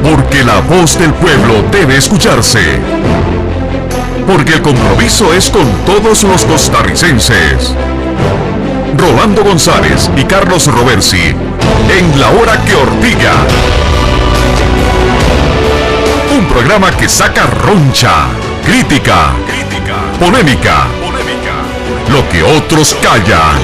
Porque la voz del pueblo debe escucharse. Porque el compromiso es con todos los costarricenses. Rolando González y Carlos Roversi, en La Hora que Ortiga. Un programa que saca roncha, crítica, polémica, lo que otros callan.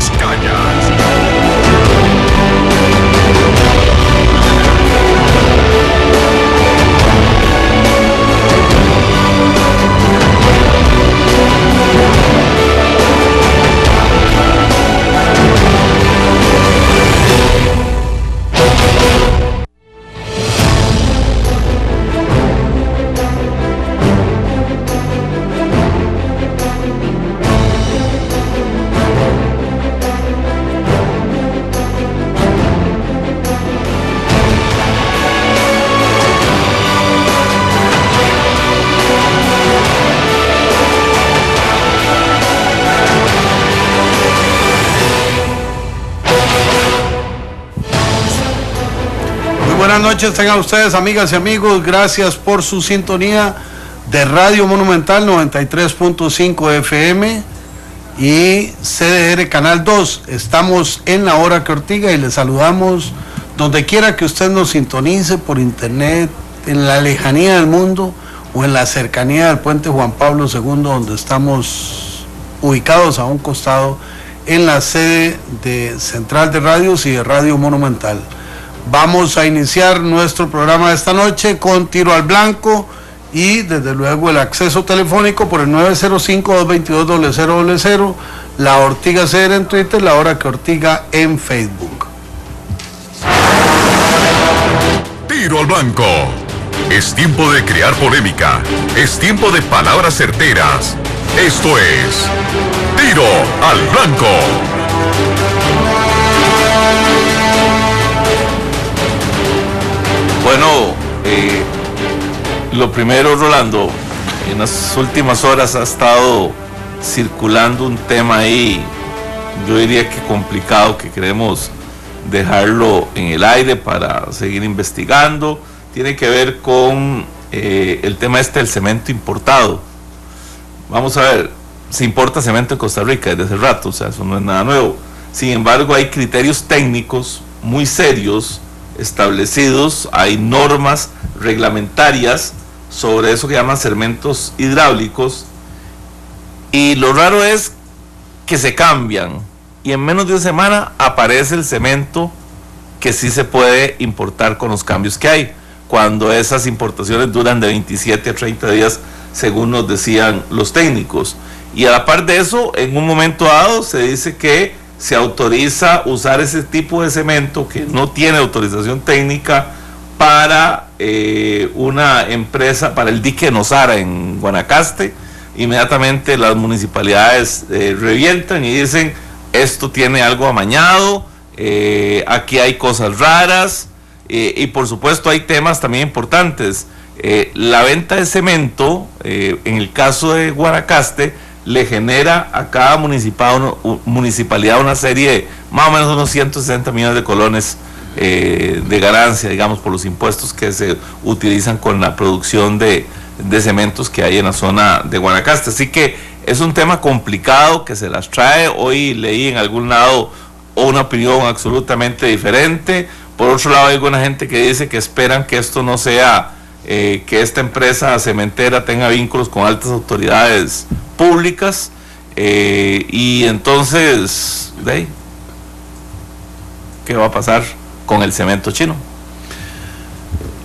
Buenas noches tengan ustedes, amigas y amigos. Gracias por su sintonía de Radio Monumental 93.5 FM y CDR Canal 2. Estamos en La Hora que Ortiga y les saludamos donde quiera que usted nos sintonice, por internet, en la lejanía del mundo o en la cercanía del puente Juan Pablo II, donde estamos ubicados a un costado en la sede de Central de Radios y de Radio Monumental. Vamos a iniciar nuestro programa de esta noche con Tiro al Blanco y desde luego el acceso telefónico por el 905-222-0000, La Ortiga CR en Twitter, La Hora que Ortiga en Facebook. Tiro al Blanco. Es tiempo de crear polémica. Es tiempo de palabras certeras. Esto es Tiro al Blanco. Bueno, lo primero, Rolando, en las últimas horas ha estado circulando un tema ahí, yo diría que complicado, que queremos dejarlo en el aire para seguir investigando. Tiene que ver con el tema del cemento importado. Vamos a ver, se importa cemento en Costa Rica desde hace rato, o sea, eso no es nada nuevo. Sin embargo, hay criterios técnicos muy serios establecidos, hay normas reglamentarias sobre eso que llaman cementos hidráulicos, y lo raro es que se cambian y en menos de una semana aparece el cemento que sí se puede importar con los cambios que hay, cuando esas importaciones duran de 27 a 30 días según nos decían los técnicos. Y a la par de eso, en un momento dado se dice que se autoriza usar ese tipo de cemento que no tiene autorización técnica para una empresa, para el dique Nosara en Guanacaste. Inmediatamente las municipalidades revientan y dicen, esto tiene algo amañado, aquí hay cosas raras, y por supuesto hay temas también importantes. La venta de cemento, en el caso de Guanacaste, le genera a cada municipalidad una serie de más o menos unos 160 millones de colones de ganancia, digamos, por los impuestos que se utilizan con la producción de cementos que hay en la zona de Guanacaste. Así que es un tema complicado que se las trae. Hoy leí en algún lado una opinión absolutamente diferente. Por otro lado, hay alguna gente que dice que esperan que esto no sea, que esta empresa cementera tenga vínculos con altas autoridades públicas, y entonces, ¿qué va a pasar con el cemento chino?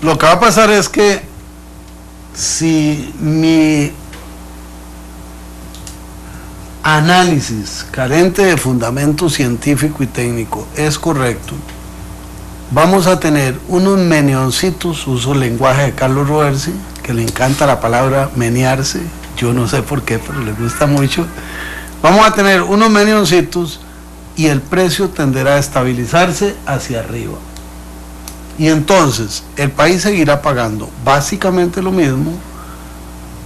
Lo que va a pasar es que si mi análisis carente de fundamento científico y técnico es correcto, vamos a tener unos menioncitos, uso el lenguaje de Carlos Roversi, que le encanta la palabra menearse, yo no sé por qué, pero le gusta mucho. Vamos a tener unos menioncitos y el precio tenderá a estabilizarse hacia arriba. Y entonces el país seguirá pagando básicamente lo mismo.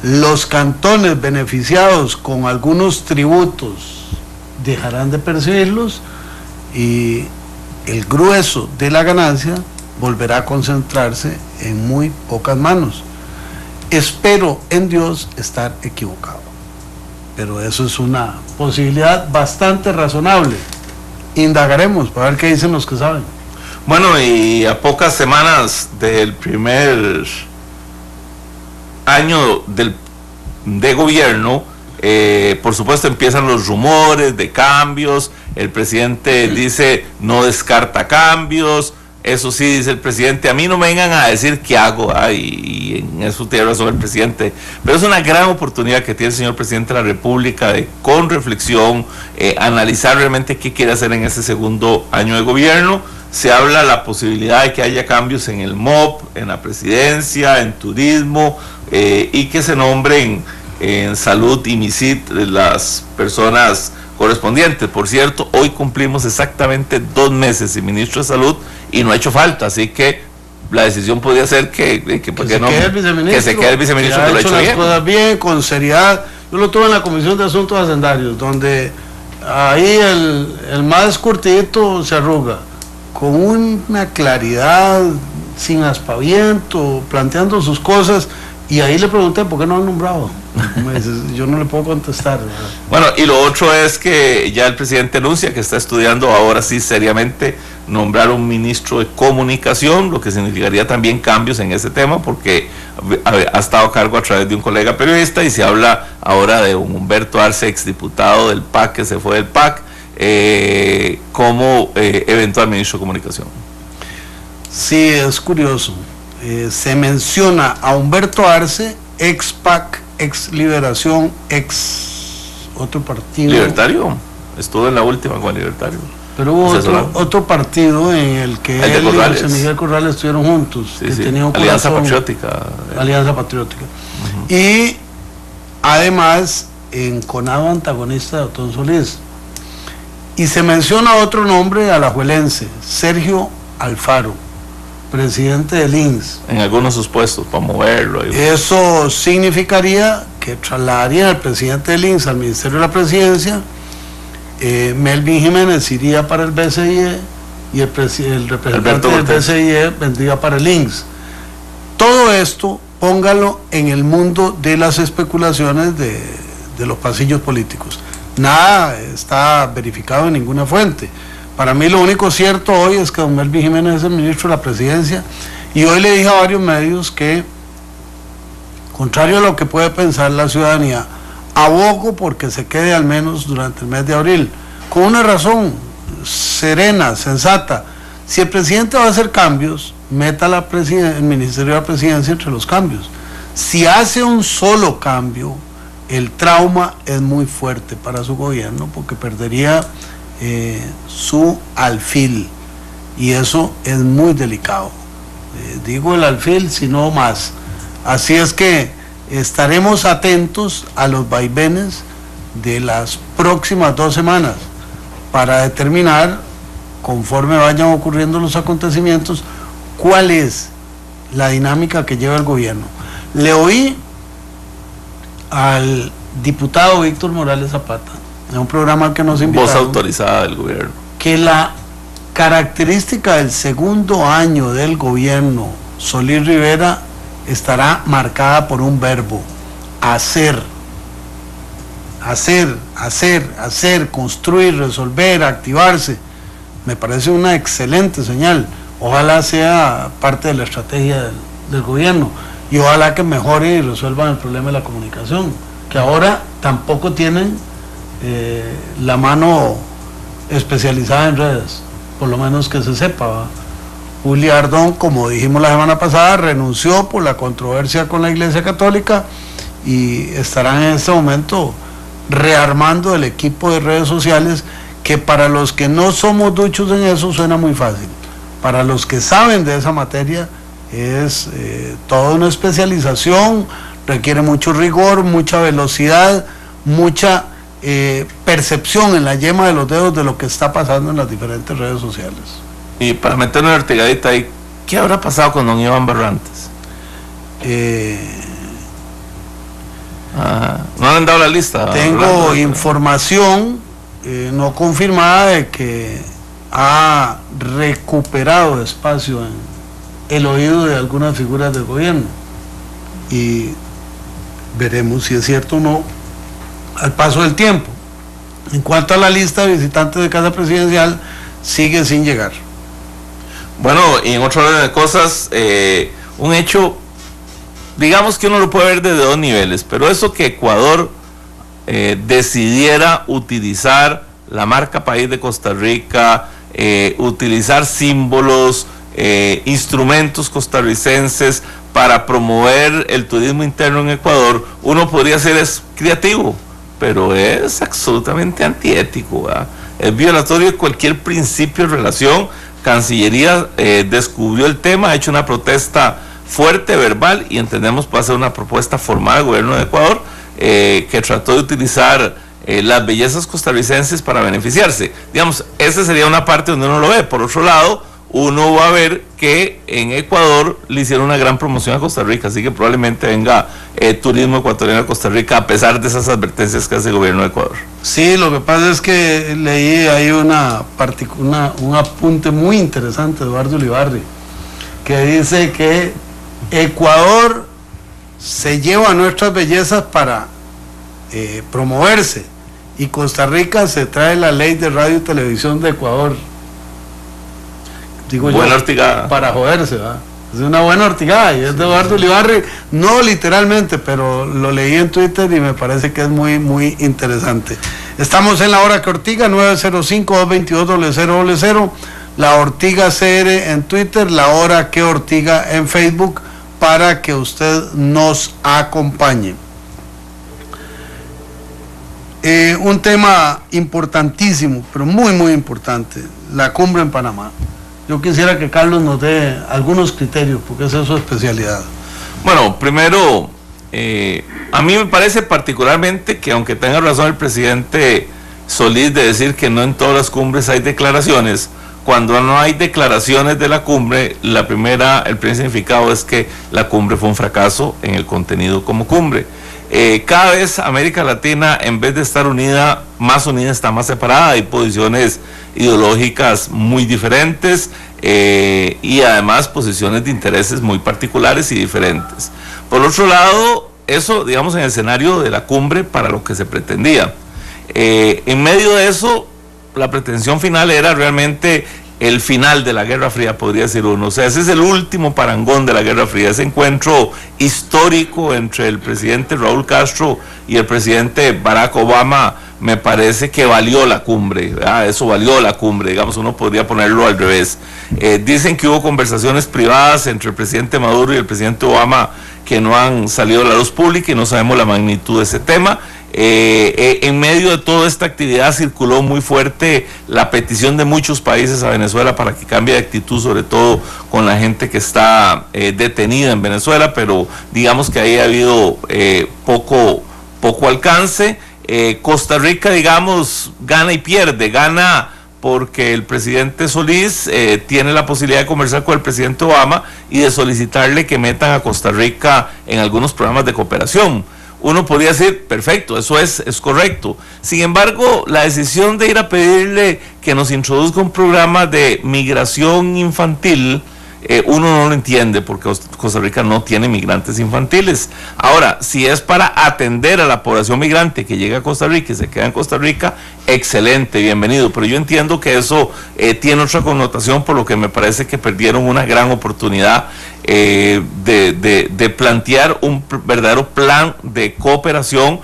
Los cantones beneficiados con algunos tributos dejarán de percibirlos y el grueso de la ganancia volverá a concentrarse en muy pocas manos. Espero en Dios estar equivocado, pero eso es una posibilidad bastante razonable. Indagaremos para ver qué dicen los que saben. Bueno, y a pocas semanas del primer año de gobierno, por supuesto empiezan los rumores de cambios. El presidente dice no descarta cambios. Eso sí, dice el presidente, a mí no me vengan a decir qué hago, y en eso tiene razón el presidente, pero es una gran oportunidad que tiene el señor presidente de la República de, con reflexión, analizar realmente qué quiere hacer en este segundo año de gobierno. Se habla la posibilidad de que haya cambios en el MOP, en la presidencia, en turismo, y que se nombren en salud y MISIT las personas correspondientes. Por cierto, hoy cumplimos exactamente 2 meses sin ministro de salud y no ha hecho falta, así que la decisión podría ser que se quede el viceministro, que lo ha hecho las cosas bien, con seriedad. Yo lo tuve en la Comisión de Asuntos Hacendarios, donde ahí el más curtidito se arruga, con una claridad, sin aspaviento, planteando sus cosas, y ahí le pregunté por qué no han nombrado. Me dice, yo no le puedo contestar, ¿verdad? Bueno, y lo otro es que ya el presidente anuncia que está estudiando ahora sí seriamente nombrar un ministro de comunicación, lo que significaría también cambios en ese tema, porque ha estado a cargo a través de un colega periodista, y se habla ahora de un Humberto Arce, exdiputado del PAC, que se fue del PAC, como eventual ministro de comunicación. Sí, es curioso. Se menciona a Humberto Arce, ex PAC, ex Liberación, ex otro partido. Libertario, estuvo en la última con Libertario. Pero hubo otro partido en el que él y José Miguel Corrales estuvieron juntos, sí, que sí. tenía un Alianza corazón, Patriótica. Alianza Patriótica. Y además enconado antagonista de Otón Solís. Y se menciona otro nombre alajuelense, Sergio Alfaro, presidente del INS. En algunos de sus puestos, para moverlo. Eso significaría que trasladaría al presidente del INS al Ministerio de la Presidencia. Melvin Jiménez iría para el BCIE y el representante del BCIE vendría para el INS. Todo esto, póngalo en el mundo de las especulaciones de los pasillos políticos. Nada está verificado en ninguna fuente. Para mí lo único cierto hoy es que don Melvin Jiménez es el ministro de la Presidencia, y hoy le dije a varios medios que, contrario a lo que puede pensar la ciudadanía, abogo porque se quede al menos durante el mes de abril, con una razón serena, sensata. Si el presidente va a hacer cambios, meta el Ministerio de la Presidencia entre los cambios. Si hace un solo cambio, el trauma es muy fuerte para su gobierno, porque perdería su alfil, y eso es muy delicado. Digo el alfil, sino más. Así es que estaremos atentos a los vaivenes de las próximas 2 semanas para determinar, conforme vayan ocurriendo los acontecimientos, cuál es la dinámica que lleva el gobierno. Le oí al diputado Víctor Morales Zapata, en un programa al que nos invitaron, voz autorizada del gobierno, que la característica del segundo año del gobierno Solís Rivera estará marcada por un verbo: hacer. Hacer, construir, resolver, activarse. Me parece una excelente señal. Ojalá sea parte de la estrategia del gobierno, y ojalá que mejore y resuelvan el problema de la comunicación, que ahora tampoco tienen la mano especializada en redes, por lo menos que se sepa, ¿va? Julia Ardón, como dijimos la semana pasada, renunció por la controversia con la Iglesia Católica, y estarán en este momento rearmando el equipo de redes sociales, que para los que no somos duchos en eso suena muy fácil. Para los que saben de esa materia es toda una especialización, requiere mucho rigor, mucha velocidad, mucha percepción en la yema de los dedos de lo que está pasando en las diferentes redes sociales. Y para meternos en ortegadita ahí, ¿qué habrá pasado con don Iván Barrantes? ¿No han dado la lista? Tengo información no confirmada de que ha recuperado espacio el oído de algunas figuras del gobierno. Y veremos si es cierto o no al paso del tiempo. En cuanto a la lista de visitantes de Casa Presidencial, sigue sin llegar. Bueno, y en otro orden de cosas, un hecho, digamos que uno lo puede ver desde dos niveles, pero eso que Ecuador decidiera utilizar la marca país de Costa Rica, utilizar símbolos, instrumentos costarricenses para promover el turismo interno en Ecuador, uno podría ser creativo, pero es absolutamente antiético, ¿verdad? Es violatorio de cualquier principio de relación. Cancillería descubrió el tema, ha hecho una protesta fuerte, verbal, y entendemos que va a ser una propuesta formal al gobierno de Ecuador, que trató de utilizar las bellezas costarricenses para beneficiarse. Digamos, esa sería una parte donde uno lo ve. Por otro lado, uno va a ver que en Ecuador le hicieron una gran promoción a Costa Rica, así que probablemente venga turismo ecuatoriano a Costa Rica, a pesar de esas advertencias que hace el gobierno de Ecuador. Sí, lo que pasa es que leí ahí un apunte muy interesante de Eduardo Ulibarri, que dice que Ecuador se lleva nuestras bellezas para promoverse, y Costa Rica se trae la ley de radio y televisión de Ecuador. Digo buena yo, ortigada. Para joderse, ¿verdad? Es una buena ortigada, y es de Eduardo Ulibarri, no literalmente, pero lo leí en Twitter y me parece que es muy, muy interesante. Estamos en la hora que Ortiga, 905-222-0000, la Ortiga CR en Twitter, la hora que Ortiga en Facebook, para que usted nos acompañe. Un tema importantísimo, pero muy, muy importante, la cumbre en Panamá. Yo quisiera que Carlos nos dé algunos criterios, porque esa es su especialidad. Bueno, primero, a mí me parece particularmente que, aunque tenga razón el presidente Solís de decir que no en todas las cumbres hay declaraciones, cuando no hay declaraciones de la cumbre, el primer significado es que la cumbre fue un fracaso en el contenido como cumbre. Cada vez América Latina, en vez de estar unida, está más separada. Hay posiciones ideológicas muy diferentes, y además posiciones de intereses muy particulares y diferentes. Por otro lado, eso, digamos, en el escenario de la cumbre para lo que se pretendía. En medio de eso, la pretensión final era realmente el final de la Guerra Fría, podría decir uno. O sea, ese es el último parangón de la Guerra Fría, ese encuentro histórico entre el presidente Raúl Castro y el presidente Barack Obama. Me parece que valió la cumbre, ¿verdad? Eso valió la cumbre, digamos, uno podría ponerlo al revés. Dicen que hubo conversaciones privadas entre el presidente Maduro y el presidente Obama que no han salido a la luz pública, y no sabemos la magnitud de ese tema. En medio de toda esta actividad circuló muy fuerte la petición de muchos países a Venezuela para que cambie de actitud, sobre todo con la gente que está detenida en Venezuela, pero digamos que ahí ha habido poco alcance. Costa Rica, digamos, gana y pierde. Gana porque el presidente Solís tiene la posibilidad de conversar con el presidente Obama y de solicitarle que metan a Costa Rica en algunos programas de cooperación. Uno podría decir, perfecto, eso es correcto. Sin embargo, la decisión de ir a pedirle que nos introduzca un programa de migración infantil, uno no lo entiende, porque Costa Rica no tiene migrantes infantiles. Ahora, si es para atender a la población migrante que llega a Costa Rica y se queda en Costa Rica, excelente, bienvenido. Pero yo entiendo que eso tiene otra connotación, por lo que me parece que perdieron una gran oportunidad de plantear un verdadero plan de cooperación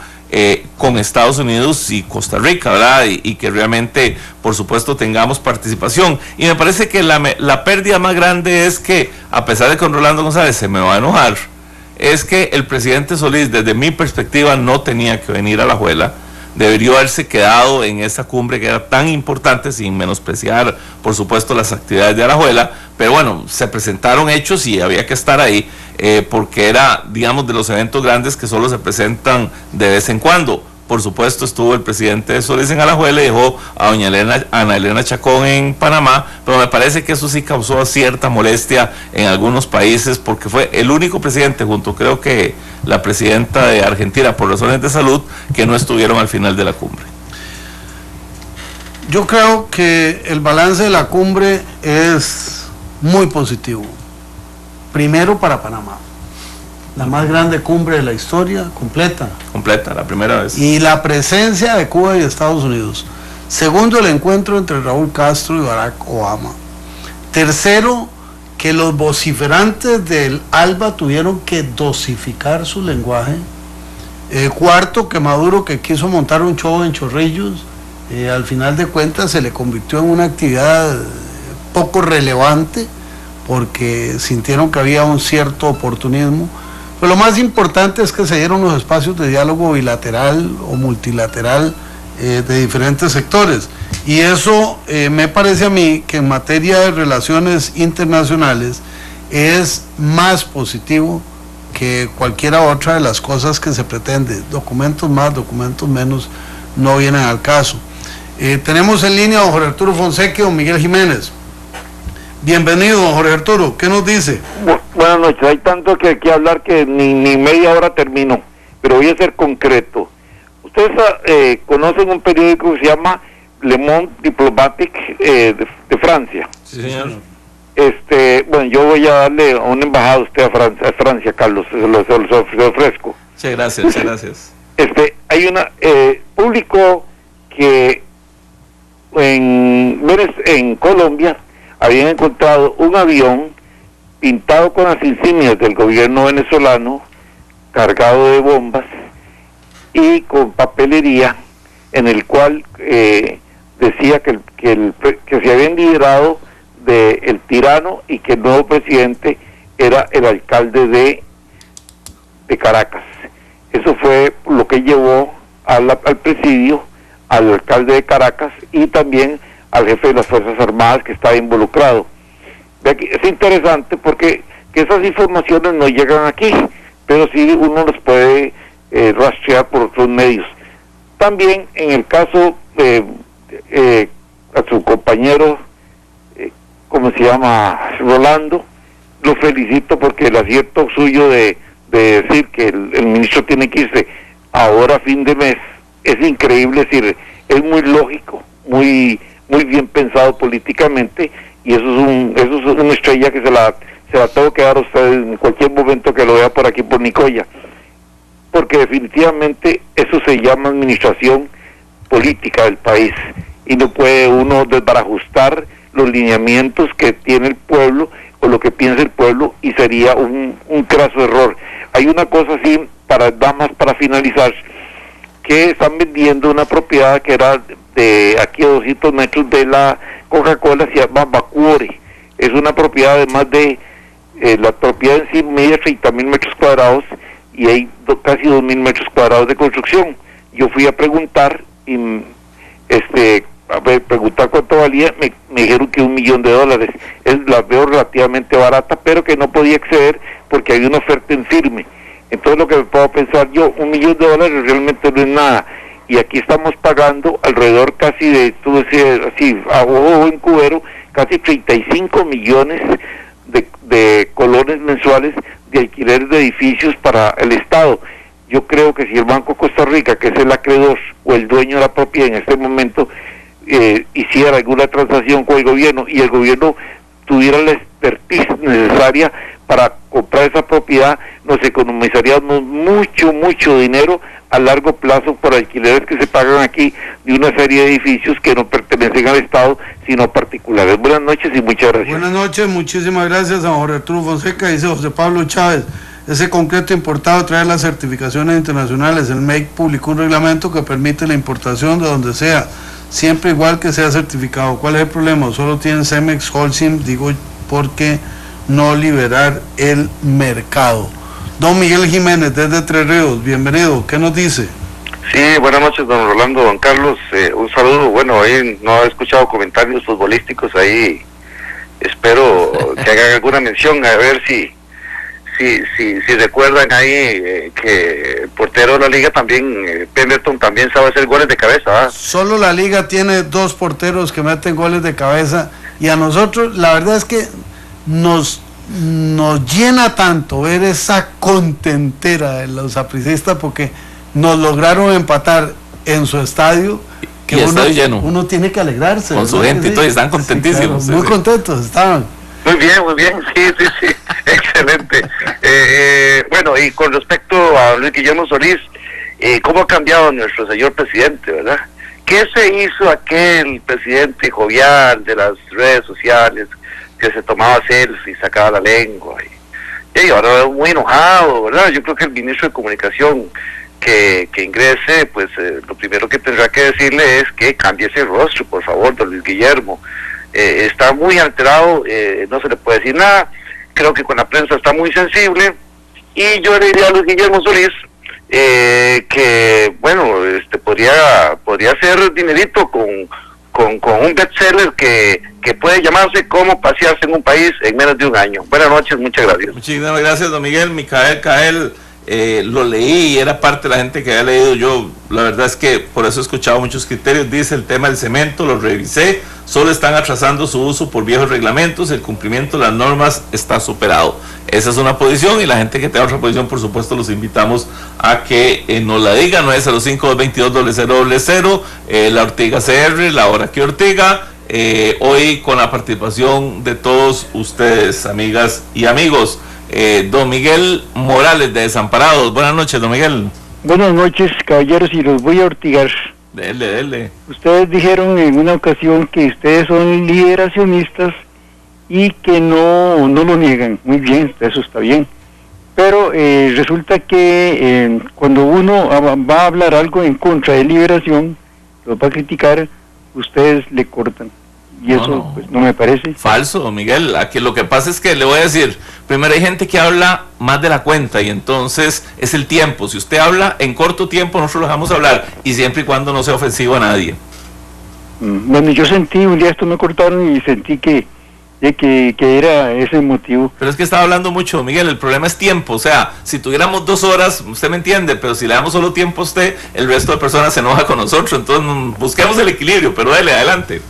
con Estados Unidos y Costa Rica, ¿verdad? Y que realmente, por supuesto, tengamos participación. Y me parece que la pérdida más grande es que, a pesar de que con Rolando González se me va a enojar, es que el presidente Solís, desde mi perspectiva, no tenía que venir a Alajuela. Debería haberse quedado en esa cumbre que era tan importante, sin menospreciar, por supuesto, las actividades de Alajuela. Pero bueno, se presentaron hechos y había que estar ahí, porque era, digamos, de los eventos grandes que solo se presentan de vez en cuando. Por supuesto, estuvo el presidente de Solís en Alajuela y dejó a doña Ana Elena Chacón en Panamá, pero me parece que eso sí causó cierta molestia en algunos países, porque fue el único presidente, junto creo que la presidenta de Argentina, por razones de salud, que no estuvieron al final de la cumbre. Yo creo que el balance de la cumbre es muy positivo. primero para Panamá. La más grande cumbre de la historia, completa. Completa, la primera vez. Y la presencia de Cuba y Estados Unidos. Segundo, el encuentro entre Raúl Castro y Barack Obama. Tercero, que los vociferantes del ALBA tuvieron que dosificar su lenguaje. Cuarto, que Maduro, que quiso montar un show en Chorrillos, al final de cuentas se le convirtió en una actividad poco relevante porque sintieron que había un cierto oportunismo. Pero lo más importante es que se dieron los espacios de diálogo bilateral o multilateral de diferentes sectores. Y eso me parece a mí que en materia de relaciones internacionales es más positivo que cualquiera otra de las cosas que se pretende. Documentos más, documentos menos, no vienen al caso. Tenemos en línea a don Jorge Arturo Fonseca y don Miguel Jiménez. Bienvenido, don Jorge Arturo, ¿qué nos dice? Buenas noches, hay tanto que hablar que ni media hora termino, pero voy a ser concreto. Ustedes conocen un periódico que se llama Le Monde Diplomatique de Francia. Sí, señor. Bueno, yo voy a darle a una embajada a usted a Francia, Carlos, se lo ofrezco. Muchas gracias, muchas gracias. Hay una público que en Colombia habían encontrado un avión pintado con las insignias del gobierno venezolano, cargado de bombas y con papelería, en el cual decía que se habían liberado del tirano y que el nuevo presidente era el alcalde de Caracas. Eso fue lo que llevó al presidio al alcalde de Caracas y también al jefe de las Fuerzas Armadas que estaba involucrado. Es interesante porque que esas informaciones no llegan aquí, pero sí uno los puede rastrear por otros medios. También en el caso a su compañero, ¿cómo se llama? Rolando, lo felicito porque el acierto suyo de decir que el ministro tiene que irse ahora a fin de mes es increíble, es decir, es muy lógico, muy bien pensado políticamente, y eso es una estrella que se la tengo que dar a ustedes en cualquier momento que lo vea por aquí por Nicoya, porque definitivamente eso se llama administración política del país, y no puede uno desbarajustar los lineamientos que tiene el pueblo o lo que piensa el pueblo, y sería un craso error. Hay una cosa así, para finalizar, que están vendiendo una propiedad que era de aquí a 200 metros de la Coca-Cola, se llama Bacuore. Es una propiedad de más de, la propiedad en sí media 30.000 metros cuadrados y hay casi 2.000 metros cuadrados de construcción. Yo fui a preguntar y preguntar cuánto valía, me dijeron que $1 millón. La veo relativamente barata, pero que no podía acceder porque había una oferta en firme. Entonces lo que me puedo pensar yo, $1 millón realmente no es nada, y aquí estamos pagando alrededor casi de, así, a ojo en cubero, casi 35 millones de colones mensuales de alquileres de edificios para el Estado. Yo creo que si el Banco Costa Rica, que es el acreedor o el dueño de la propiedad en este momento, hiciera alguna transacción con el gobierno y el gobierno tuviera la expertise necesaria para comprar esa propiedad, nos economizaríamos mucho dinero a largo plazo por alquileres que se pagan aquí de una serie de edificios que no pertenecen al Estado, sino a particulares. Buenas noches y muchas gracias. Buenas noches, muchísimas gracias a Jorge Arturo Fonseca. Dice José Pablo Chávez, ese concreto importado trae las certificaciones internacionales. El MEIC publicó un reglamento que permite la importación de donde sea, siempre igual que sea certificado. ¿Cuál es el problema? Solo tienen Cemex, Holcim, digo, porque no liberar el mercado. Don Miguel Jiménez, desde Tres Ríos, bienvenido, ¿qué nos dice? Sí, buenas noches, don Rolando, don Carlos, un saludo. Bueno, ahí no he escuchado comentarios futbolísticos, ahí espero que hagan alguna mención, a ver si recuerdan ahí que el portero de la liga también, Pemberton, también sabe hacer goles de cabeza, ¿eh? Solo la liga tiene 2 porteros que meten goles de cabeza, y a nosotros la verdad es que nos llena tanto ver esa contentera de los sapricistas, porque nos lograron empatar en su estadio, que uno tiene que alegrarse con su gente, y todos están contentísimos. Sí, claro, muy contentos estaban. Muy bien, sí, excelente. Bueno, y con respecto a Luis Guillermo Solís, ¿cómo ha cambiado nuestro señor presidente, verdad? ¿Qué se hizo aquel presidente jovial de las redes sociales que se tomaba selfies, sacaba la lengua? Y ahora muy enojado, ¿verdad? Yo creo que el ministro de Comunicación que ingrese, pues lo primero que tendrá que decirle es que cambie ese rostro, por favor, don Luis Guillermo. Está muy alterado, no se le puede decir nada. Creo que con la prensa está muy sensible. Y yo le diría a Luis Guillermo Solís que, bueno, podría hacer dinerito con un bestseller que puede llamarse Cómo pasearse en un país en menos de un año. Buenas noches, muchas gracias. Muchísimas gracias, don Miguel. Micael Cael, lo leí y era parte de la gente que había leído. Yo, la verdad es que por eso he escuchado muchos criterios. Dice el tema del cemento, lo revisé, solo están atrasando su uso por viejos reglamentos, el cumplimiento de las normas está superado. Esa es una posición, y la gente que tenga otra posición, por supuesto, los invitamos a que nos la digan. 905-222-0000, la Ortiga CR, la hora que Ortiga, hoy con la participación de todos ustedes, amigas y amigos. Don Miguel Morales de Desamparados, buenas noches, don Miguel. Buenas noches, caballeros, y los voy a ortigar. Dele. Ustedes dijeron en una ocasión que ustedes son liberacionistas y que no lo niegan. Muy bien, eso está bien. Pero resulta que cuando uno va a hablar algo en contra de Liberación, lo va a criticar, ustedes le cortan. Y eso pues no me parece. Falso, don Miguel. Aquí lo que pasa es que le voy a decir, primero hay gente que habla más de la cuenta y entonces es el tiempo. Si usted habla en corto tiempo, nosotros lo dejamos hablar, y siempre y cuando no sea ofensivo a nadie. Bueno, yo sentí, un día esto me cortaron y sentí que era ese motivo. Pero es que estaba hablando mucho, Miguel, el problema es tiempo. O sea, si tuviéramos 2 horas, usted me entiende, pero si le damos solo tiempo a usted, el resto de personas se enoja con nosotros. Entonces busquemos el equilibrio, pero dele, adelante.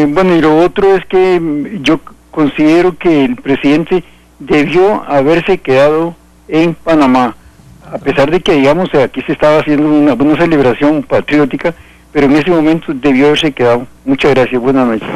Bueno, y lo otro es que yo considero que el presidente debió haberse quedado en Panamá, a pesar de que, digamos, aquí se estaba haciendo una celebración patriótica, pero en ese momento debió haberse quedado. Muchas gracias, buenas noches.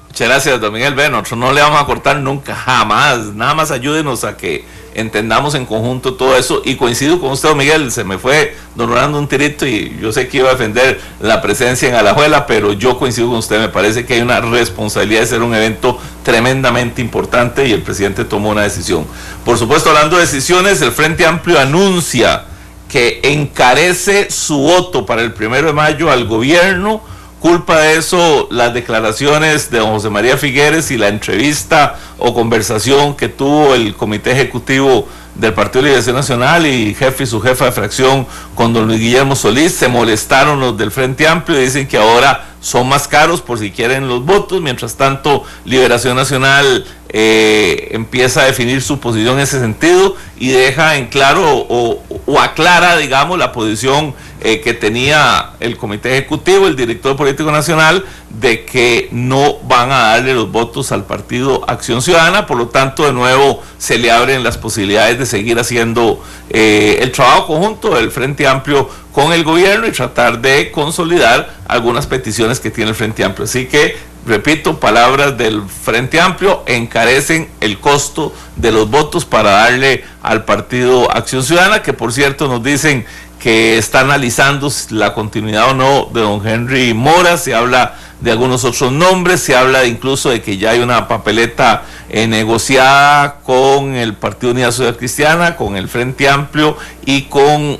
Muchas gracias, don Miguel. Bueno, nosotros no le vamos a cortar nunca, jamás. Nada más ayúdenos a que entendamos en conjunto todo eso. Y coincido con usted, don Miguel, se me fue don Rolando un tirito y yo sé que iba a defender la presencia en Alajuela, pero yo coincido con usted. Me parece que hay una responsabilidad de ser un evento tremendamente importante y el presidente tomó una decisión. Por supuesto, hablando de decisiones, el Frente Amplio anuncia que encarece su voto para el 1 de mayo al gobierno. Culpa de eso las declaraciones de don José María Figueres y la entrevista o conversación que tuvo el comité ejecutivo del Partido de Liberación Nacional y su jefa de fracción con don Luis Guillermo Solís. Se molestaron los del Frente Amplio y dicen que ahora son más caros por si quieren los votos. Mientras tanto, Liberación Nacional empieza a definir su posición en ese sentido y deja en claro o aclara, digamos, la posición que tenía el comité ejecutivo, el director político nacional, de que no van a darle los votos al partido Acción Ciudadana. Por lo tanto, de nuevo se le abren las posibilidades de seguir haciendo el trabajo conjunto del Frente Amplio con el gobierno y tratar de consolidar algunas peticiones que tiene el Frente Amplio. Así que, repito, palabras del Frente Amplio, encarecen el costo de los votos para darle al partido Acción Ciudadana, que por cierto nos dicen que está analizando la continuidad o no de don Henry Mora. Se habla de algunos otros nombres, se habla incluso de que ya hay una papeleta negociada con el Partido Unidad Social Cristiana, con el Frente Amplio y con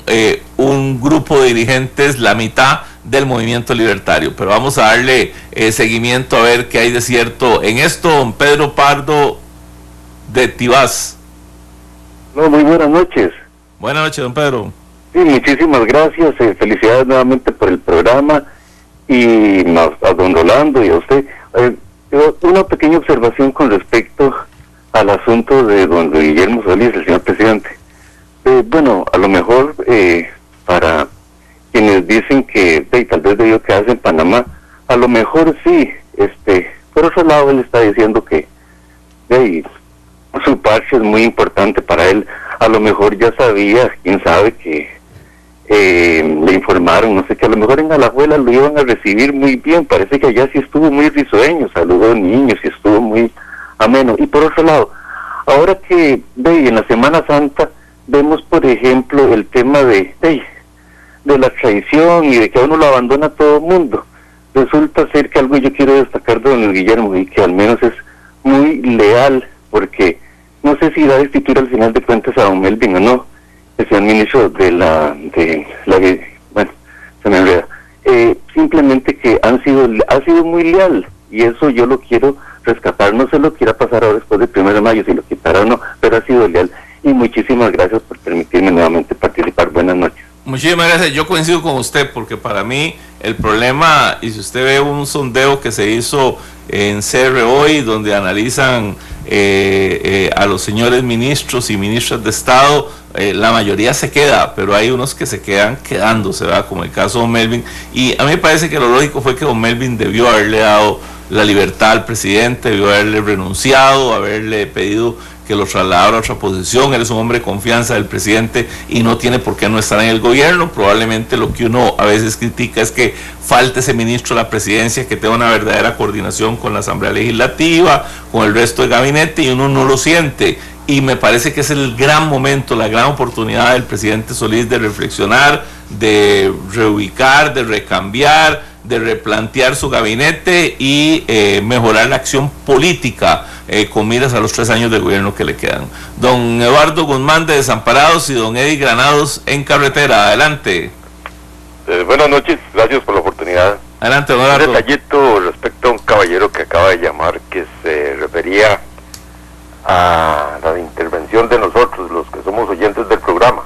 un grupo de dirigentes, la mitad del movimiento libertario. Pero vamos a darle seguimiento a ver qué hay de cierto en esto. Don Pedro Pardo de Tibás. No, muy buenas noches. Buenas noches, don Pedro. Sí, muchísimas gracias, felicidades nuevamente por el programa y a don Rolando y a usted. Una pequeña observación con respecto al asunto de don Guillermo Solís, el señor presidente. Bueno, a lo mejor para quienes dicen que tal vez debió quedarse en Panamá, a lo mejor sí, por otro lado él está diciendo que su parche es muy importante para él. A lo mejor ya sabía, quién sabe, que le informaron, no sé, que a lo mejor en Alajuela lo iban a recibir muy bien. Parece que allá sí estuvo muy risueño, saludó niños y estuvo muy ameno. Y por otro lado, Ahora que en la Semana Santa vemos, por ejemplo, el tema de la traición y de que a uno lo abandona todo el mundo, resulta ser que algo yo quiero destacar de don Luis Guillermo, y que al menos es muy leal, porque no sé si va a destituir al final de cuentas a don Melvin o no, que sea el ministro bueno, se me enreda. Simplemente que ha sido muy leal, y eso yo lo quiero rescatar. No sé lo que irá a pasar ahora después del 1 de mayo, si lo quitará o no, pero ha sido leal. Y muchísimas gracias por permitirme nuevamente participar. Buenas noches. Muchísimas gracias. Yo coincido con usted, porque para mí el problema, y si usted ve un sondeo que se hizo en CR hoy, donde analizan a los señores ministros y ministras de Estado, la mayoría se queda, pero hay unos que se quedan quedándose, ¿verdad? Como el caso de don Melvin, y a mí me parece que lo lógico fue que don Melvin debió haberle dado la libertad al presidente, debió haberle renunciado, haberle pedido que lo trasladara a otra posición. Él es un hombre de confianza del presidente y no tiene por qué no estar en el gobierno. Probablemente lo que uno a veces critica es que falte ese ministro de la presidencia que tenga una verdadera coordinación con la Asamblea Legislativa, con el resto del gabinete, y uno no lo siente. Y me parece que es el gran momento, la gran oportunidad del presidente Solís de reflexionar, de reubicar, de recambiar, de replantear su gabinete y mejorar la acción política con miras a los 3 años de gobierno que le quedan. Don Eduardo Guzmán de Desamparados y don Eddie Granados en Carretera. Adelante. Buenas noches, gracias por la oportunidad. Adelante, don Eduardo. Un detallito respecto a un caballero que acaba de llamar, que se refería a la intervención de nosotros, los que somos oyentes del programa.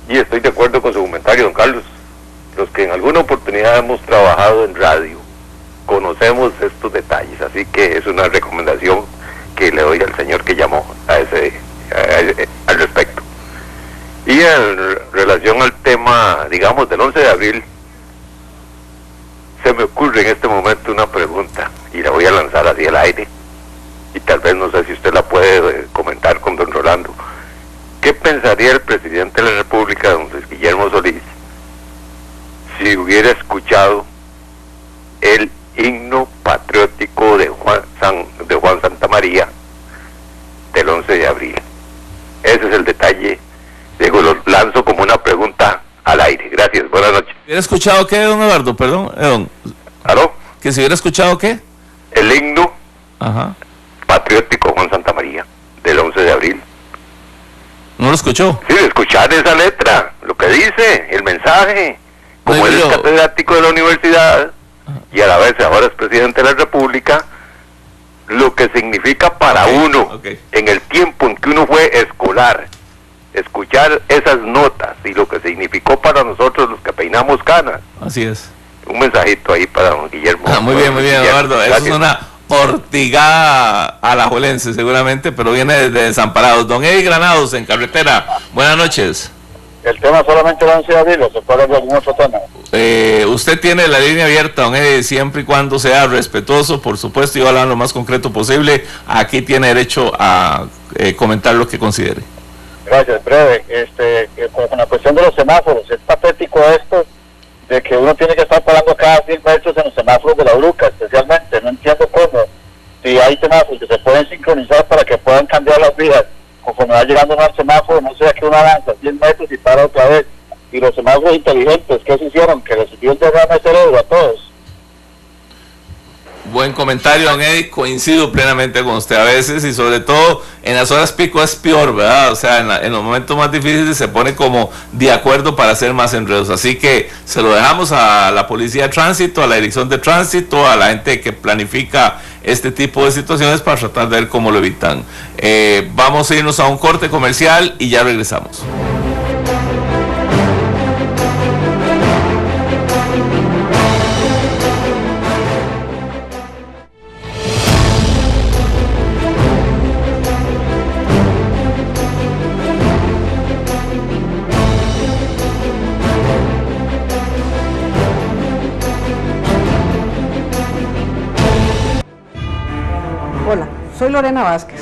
Y estoy de acuerdo con su comentario, don Carlos. Los que en alguna oportunidad hemos trabajado en radio conocemos estos detalles, así que es una recomendación que le doy al señor que llamó al respecto. Y en relación al tema, digamos, del 11 de abril, se me ocurre en este momento una pregunta y la voy a lanzar así al aire, y tal vez no sé si usted la puede comentar con don Rolando. ¿Qué pensaría el presidente de la República, don Luis Guillermo Solís, si hubiera escuchado el himno patriótico de Juan Santamaría del 11 de abril? Ese es el detalle. Digo, lo lanzo como una pregunta al aire. Gracias, buenas noches. ¿Hubiera escuchado qué, don Eduardo? Perdón. ¿Aló? ¿Que si hubiera escuchado qué? El himno Ajá. patriótico Juan Santamaría del 11 de abril. ¿No lo escuchó? Sí, escuchar esa letra, lo que dice, el mensaje. Como él es catedrático de la universidad y a la vez ahora es presidente de la República, lo que significa para uno, en el tiempo en que uno fue escolar, escuchar esas notas y lo que significó para nosotros los que peinamos canas. Así es. Un mensajito ahí para don Guillermo. Muy bien, Eduardo. Eso es una ortigada alajuelense seguramente, pero viene desde Desamparados. Don Eddie Granados en Carretera. Buenas noches. El tema solamente el 11 de abril, ¿o se puede hablar de algún otro tema? Usted tiene la línea abierta, don Eddie, siempre y cuando sea respetuoso, por supuesto, y hablar lo más concreto posible. Aquí tiene derecho a comentar lo que considere. Gracias, breve. Con la cuestión de los semáforos, es patético esto de que uno tiene que estar parando cada 100 metros en los semáforos de la Bruca, especialmente. No entiendo cómo, si hay semáforos que se pueden sincronizar para que puedan cambiar las vías. Conforme va llegando al semáforo, no sea que uno avanza 100 metros y para otra vez. Y los semáforos inteligentes, ¿qué se hicieron? Que les sirvió el derrame de cerebro a todos. Buen comentario, don Eddie, coincido plenamente con usted a veces, y sobre todo en las horas pico es peor, ¿verdad? O sea, en los momentos más difíciles se pone como de acuerdo para hacer más enredos, así que se lo dejamos a la policía de tránsito, a la dirección de tránsito, a la gente que planifica este tipo de situaciones para tratar de ver cómo lo evitan. Vamos a irnos a un corte comercial y ya regresamos. Hola, soy Lorena Vázquez.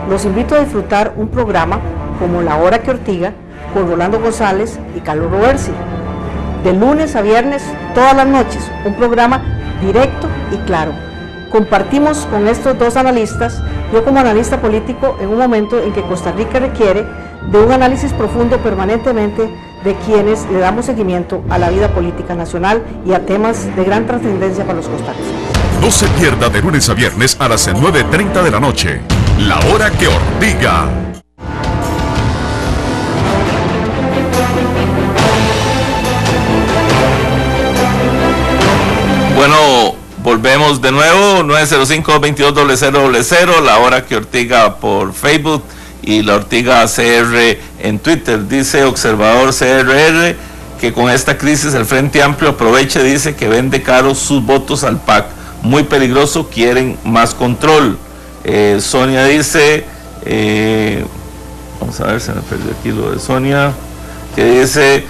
Los invito a disfrutar un programa como La Hora que Ortiga con Rolando González y Carlos Roversi. De lunes a viernes, todas las noches, un programa directo y claro. Compartimos con estos dos analistas Yo como analista político, en un momento en que Costa Rica requiere de un análisis profundo permanentemente de quienes le damos seguimiento a la vida política nacional y a temas de gran trascendencia para los costarricenses. No se pierda de lunes a viernes a las 9:30 de la noche, La Hora que Ortiga. Bueno, volvemos de nuevo, 905-220000, La Hora que Ortiga por Facebook y La Ortiga CR en Twitter. Dice Observador CRR que con esta crisis el Frente Amplio aprovecha, dice que vende caro sus votos al PAC. Muy peligroso, quieren más control. Sonia dice, vamos a ver, se me perdió aquí lo de Sonia, que dice,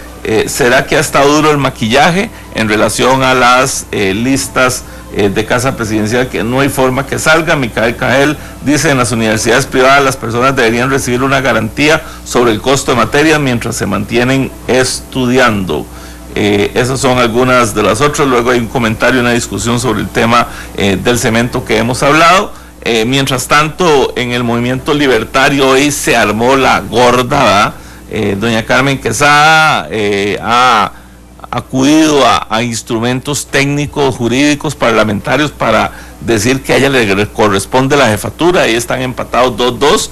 ¿será que ha estado duro el maquillaje en relación a las listas de casa presidencial, que no hay forma que salga? Micael Cajel dice, en las universidades privadas las personas deberían recibir una garantía sobre el costo de materias mientras se mantienen estudiando. Esas son algunas de las otras. Luego hay un comentario, una discusión sobre el tema del cemento que hemos hablado. Mientras tanto, en el movimiento libertario hoy se armó la gorda, ¿verdad? Doña Carmen Quesada ha acudido a instrumentos técnicos, jurídicos, parlamentarios para decir que a ella le corresponde la jefatura. Ahí están empatados 2-2.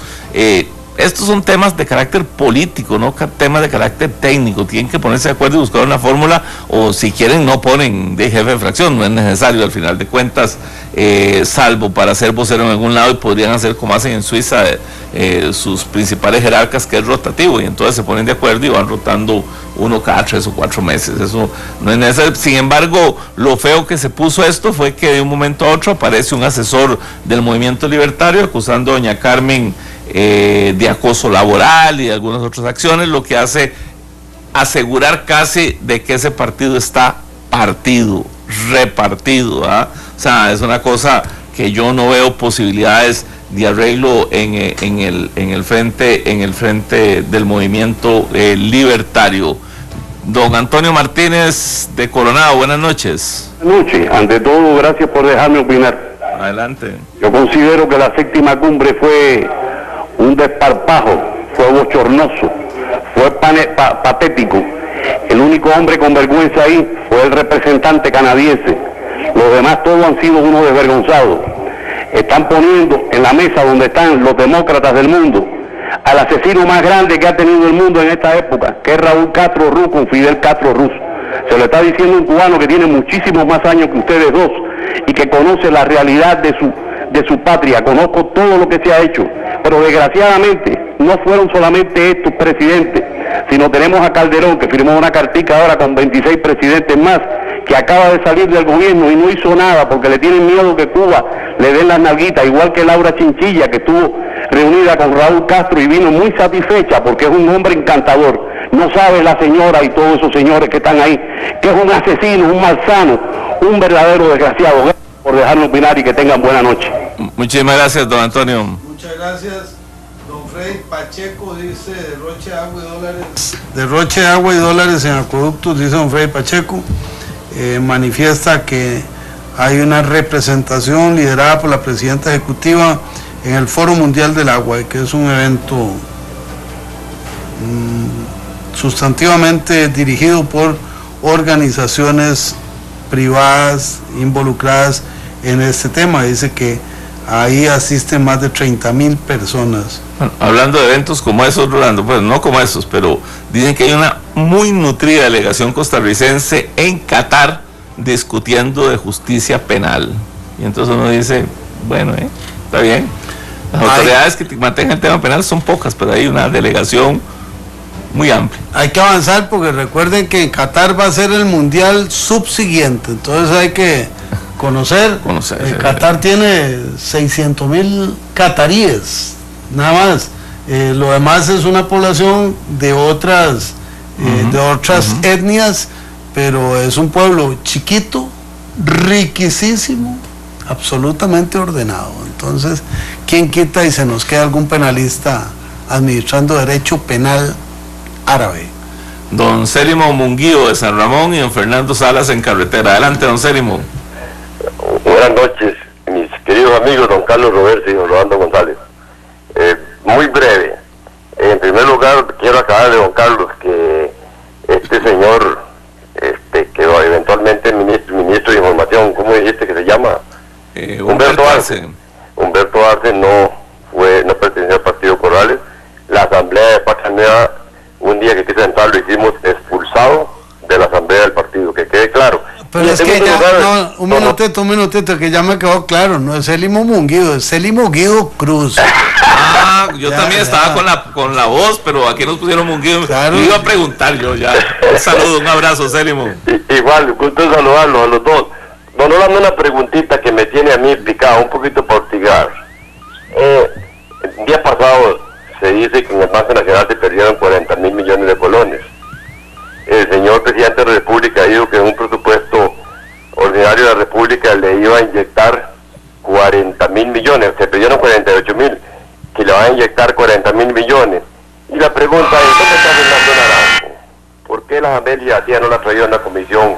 Estos son temas de carácter político, no temas de carácter técnico. Tienen que ponerse de acuerdo y buscar una fórmula, o si quieren no ponen de jefe de fracción, no es necesario al final de cuentas, salvo para ser vocero en algún lado, y podrían hacer como hacen en Suiza sus principales jerarcas, que es rotativo, y entonces se ponen de acuerdo y van rotando uno cada 3 o 4 meses. Eso no es necesario. Sin embargo, lo feo que se puso esto fue que de un momento a otro aparece un asesor del movimiento libertario acusando a doña Carmen de acoso laboral y de algunas otras acciones, lo que hace asegurar casi de que ese partido está repartido, ¿verdad? O sea, es una cosa que yo no veo posibilidades de arreglo en el frente del movimiento libertario. Don Antonio Martínez de Coronado, buenas noches. Buenas noches. Ante todo, gracias por dejarme opinar. Adelante. Yo considero que la 7ª cumbre fue un desparpajo, fue bochornoso, fue patético. El único hombre con vergüenza ahí fue el representante canadiense. Los demás todos han sido unos desvergonzados. Están poniendo en la mesa donde están los demócratas del mundo al asesino más grande que ha tenido el mundo en esta época, que es Raúl Castro Ruz, con Fidel Castro Ruz. Se lo está diciendo un cubano que tiene muchísimos más años que ustedes dos y que conoce la realidad de su patria. Conozco todo lo que se ha hecho, pero desgraciadamente no fueron solamente estos presidentes, sino tenemos a Calderón, que firmó una cartica ahora con 26 presidentes más, que acaba de salir del gobierno y no hizo nada porque le tienen miedo que Cuba le den las nalguitas, igual que Laura Chinchilla, que estuvo reunida con Raúl Castro y vino muy satisfecha porque es un hombre encantador. No sabe la señora y todos esos señores que están ahí, que es un asesino, un malsano, un verdadero desgraciado. Gracias por dejarme opinar y que tengan buena noche. Muchísimas gracias, don Antonio. Muchas gracias. Don Freddy Pacheco dice derroche de agua y dólares. Derroche de agua y dólares en acueductos, dice don Freddy Pacheco. Manifiesta que hay una representación liderada por la presidenta ejecutiva en el Foro Mundial del Agua, y que es un evento sustantivamente dirigido por organizaciones privadas involucradas en este tema. Dice que ahí asisten más de 30,000 personas. Bueno, hablando de eventos como esos, Rolando, pues no como esos, pero dicen que hay una muy nutrida delegación costarricense en Qatar discutiendo de justicia penal. Y entonces uno dice, bueno, está bien. Las autoridades que mantengan el tema penal son pocas, pero hay una delegación muy amplia. Hay que avanzar porque recuerden que en Qatar va a ser el mundial subsiguiente, entonces hay que conocer. Qatar tiene 600,000 cataríes, nada más. Lo demás es una población de otras etnias, pero es un pueblo chiquito, riquísimo, absolutamente ordenado. Entonces, ¿quién quita y se nos queda algún penalista administrando derecho penal árabe? Don Célimo Munguío de San Ramón y don Fernando Salas en Carretera. Adelante, don Célimo. Buenas noches, mis queridos Queridos amigos, don Carlos Roberts y don Rolando González. Muy breve. En primer lugar, quiero aclararle, don Carlos, que este señor, que eventualmente ministro de Información, ¿cómo dijiste que se llama? Humberto Arce. Humberto Arce no pertenecía al Partido Corrales. La Asamblea de Patria Nueva, un día que quise entrar, lo hicimos expulsado de la Asamblea del Partido, que quede claro. Pero es que ya, un minutito, que ya me quedó claro, no es Célimo Munguido, es Célimo Guido Cruz. Yo también estaba con la voz, pero aquí nos pusieron Munguido. Claro. Iba a preguntar yo ya. Un saludo, un abrazo, Célimo. Igual, gusto saludarlos a los dos. Don Rolando, una preguntita que me tiene a mí picado, un poquito por hostigar. El día pasado se dice que en el Banco Nacional se perdieron 40.000 millones de colones. El señor presidente de la República dijo que en un presupuesto ordinario de la República le iba a inyectar 40.000 millones, se perdieron 48.000, que le van a inyectar 40.000 millones. Y la pregunta es, ¿dónde está Fernando Naranjo? ¿Por qué la Amelia tía no la ha traído a una comisión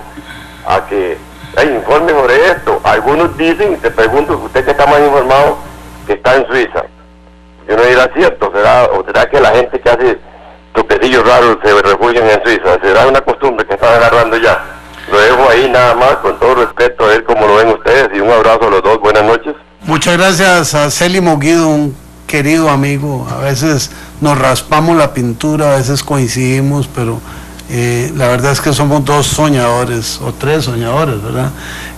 a que informe sobre esto? Algunos dicen, te pregunto, usted que está más informado, que está en Suiza. Yo no dirá cierto, ¿será que la gente que hace toquecillos raros se refugian en Suiza? ¿Será una costumbre que están agarrando ya? Lo dejo ahí nada más, con todo respeto a ver cómo lo ven ustedes, y un abrazo a los dos, buenas noches. Muchas gracias a Célimo Guido, un querido amigo. A veces nos raspamos la pintura, a veces coincidimos, pero la verdad es que somos dos soñadores, o tres soñadores, ¿verdad?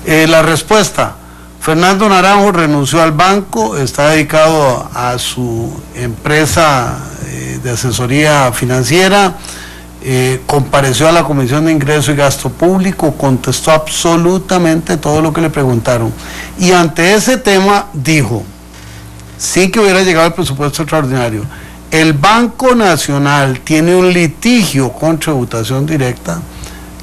La respuesta: Fernando Naranjo renunció al banco, está dedicado a su empresa de asesoría financiera, compareció a la Comisión de Ingreso y Gasto Público, contestó absolutamente todo lo que le preguntaron. Y ante ese tema dijo, sí que hubiera llegado el presupuesto extraordinario, el Banco Nacional tiene un litigio con tributación directa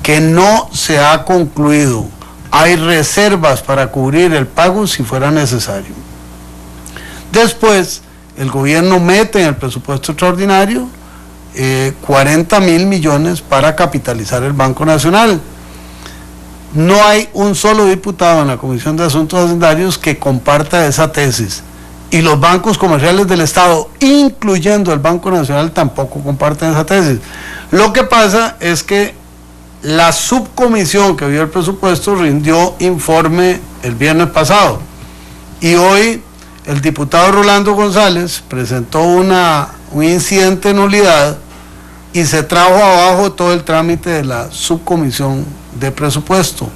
que no se ha concluido. Hay reservas para cubrir el pago si fuera necesario. Después, el gobierno mete en el presupuesto extraordinario 40.000 millones para capitalizar el Banco Nacional. No hay un solo diputado en la Comisión de Asuntos Hacendarios que comparta esa tesis. Y los bancos comerciales del Estado, incluyendo el Banco Nacional, tampoco comparten esa tesis. Lo que pasa es que la subcomisión que vio el presupuesto rindió informe el viernes pasado. Y hoy el diputado Rolando González presentó un incidente de nulidad y se trajo abajo todo el trámite de la subcomisión de presupuesto,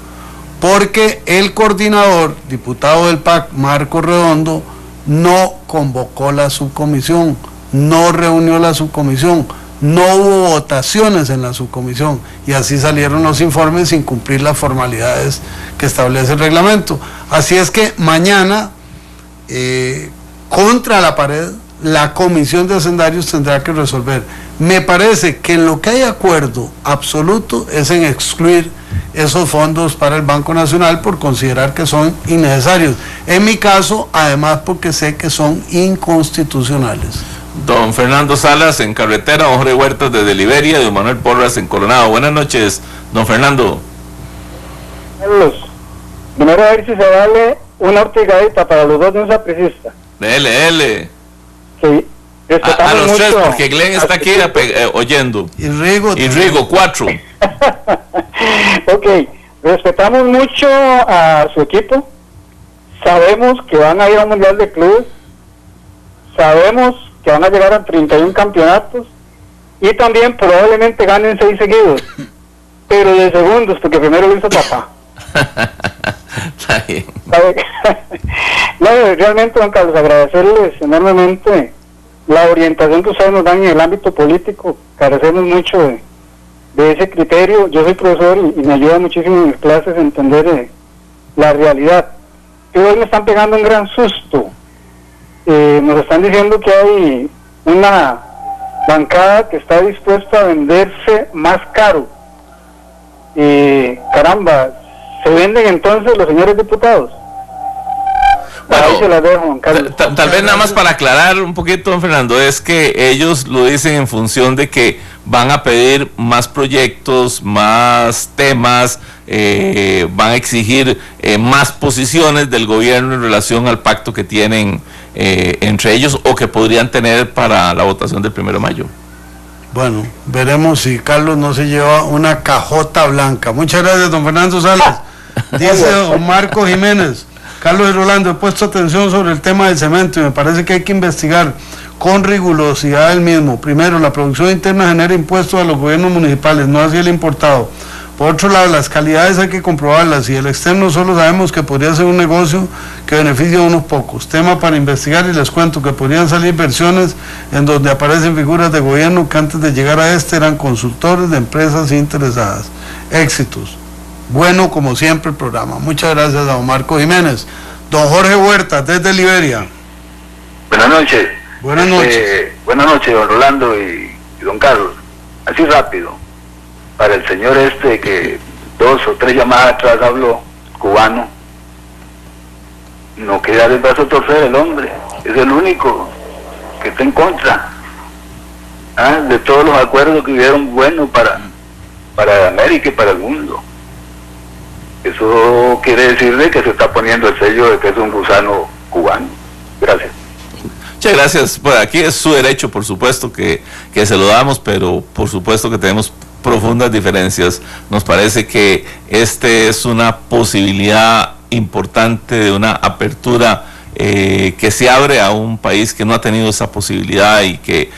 porque el coordinador, diputado del PAC, Marco Redondo, no convocó la subcomisión, no reunió la subcomisión, no hubo votaciones en la subcomisión, y así salieron los informes sin cumplir las formalidades que establece el reglamento. Así es que mañana, contra la pared, la Comisión de Hacendarios tendrá que resolver. Me parece que en lo que hay acuerdo absoluto es en excluir esos fondos para el Banco Nacional por considerar que son innecesarios. En mi caso, además, porque sé que son inconstitucionales. Don Fernando Salas en Carretera, don Jorge Huertas desde Liberia, don Manuel Porras en Coronado. Buenas noches, don Fernando. Carlos, primero a ver si se vale una ortigadita para los dos de un sapricista. Dele. Sí. A los tres, porque Glenn está aquí oyendo. Y Rigo 4. Ok, respetamos mucho a su equipo. Sabemos que van a ir a un mundial de clubes. Sabemos que van a llegar a 31 campeonatos. Y también probablemente ganen 6 seguidos. Pero de segundos, porque primero lo hizo papá. Está bien. No, realmente, don Carlos, agradecerles enormemente la orientación que ustedes nos dan en el ámbito político. Carecemos mucho de ese criterio. Yo soy profesor y me ayuda muchísimo en mis clases a entender la realidad. Y hoy me están pegando un gran susto. Nos están diciendo que hay una bancada que está dispuesta a venderse más caro. Caramba, ¿se venden entonces los señores diputados? Ahí se la dejo, Juan Carlos. Tal vez nada más para aclarar un poquito, don Fernando, es que ellos lo dicen en función de que van a pedir más proyectos, más temas, van a exigir más posiciones del gobierno en relación al pacto que tienen entre ellos o que podrían tener para la votación del 1 de mayo. Bueno, veremos si Carlos no se lleva una cajota blanca. Muchas gracias, don Fernando Salas. Dice don Marco Jiménez: Carlos y Rolando, he puesto atención sobre el tema del cemento y me parece que hay que investigar con rigurosidad el mismo. Primero, la producción interna genera impuestos a los gobiernos municipales, no así el importado. Por otro lado, las calidades hay que comprobarlas y el externo solo sabemos que podría ser un negocio que beneficia a unos pocos. Tema para investigar, y les cuento que podrían salir versiones en donde aparecen figuras de gobierno que antes de llegar a eran consultores de empresas interesadas. Éxitos. Bueno, como siempre, el programa. Muchas gracias a don Marco Jiménez. Don Jorge Huerta, desde Liberia. Buenas noches. Buenas noches. Buenas noches, don Rolando y don Carlos. Así rápido, para el señor que 2 o 3 llamadas atrás habló, cubano, no quiere dar el brazo a torcer el hombre, es el único que está en contra de todos los acuerdos que hubieron buenos para América y para el mundo. Eso quiere decirle que se está poniendo el sello de que es un gusano cubano. Gracias. Muchas gracias. Pues aquí es su derecho, por supuesto que se lo damos, pero por supuesto que tenemos profundas diferencias. Nos parece que es una posibilidad importante de una apertura que se abre a un país que no ha tenido esa posibilidad y que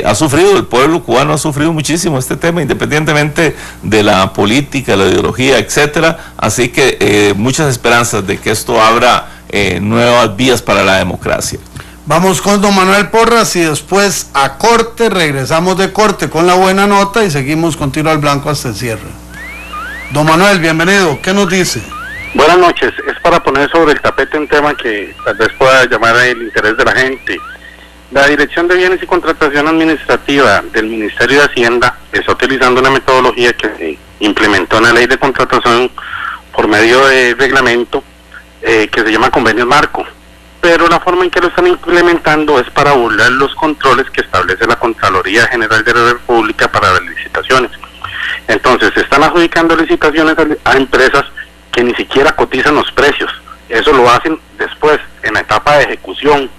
ha sufrido, el pueblo cubano ha sufrido muchísimo este tema, independientemente de la política, la ideología, etcétera. Así que muchas esperanzas de que esto abra nuevas vías para la democracia. Vamos con don Manuel Porras y después a corte, regresamos de corte con la buena nota y seguimos con tiro al blanco hasta el cierre. Don Manuel, bienvenido, ¿qué nos dice? Buenas noches, es para poner sobre el tapete un tema que tal vez pueda llamar el interés de la gente. La Dirección de Bienes y Contratación Administrativa del Ministerio de Hacienda está utilizando una metodología que se implementó en la Ley de Contratación por medio de reglamento que se llama Convenio Marco. Pero la forma en que lo están implementando es para burlar los controles que establece la Contraloría General de la República para las licitaciones. Entonces, se están adjudicando licitaciones a empresas que ni siquiera cotizan los precios. Eso lo hacen después, en la etapa de ejecución.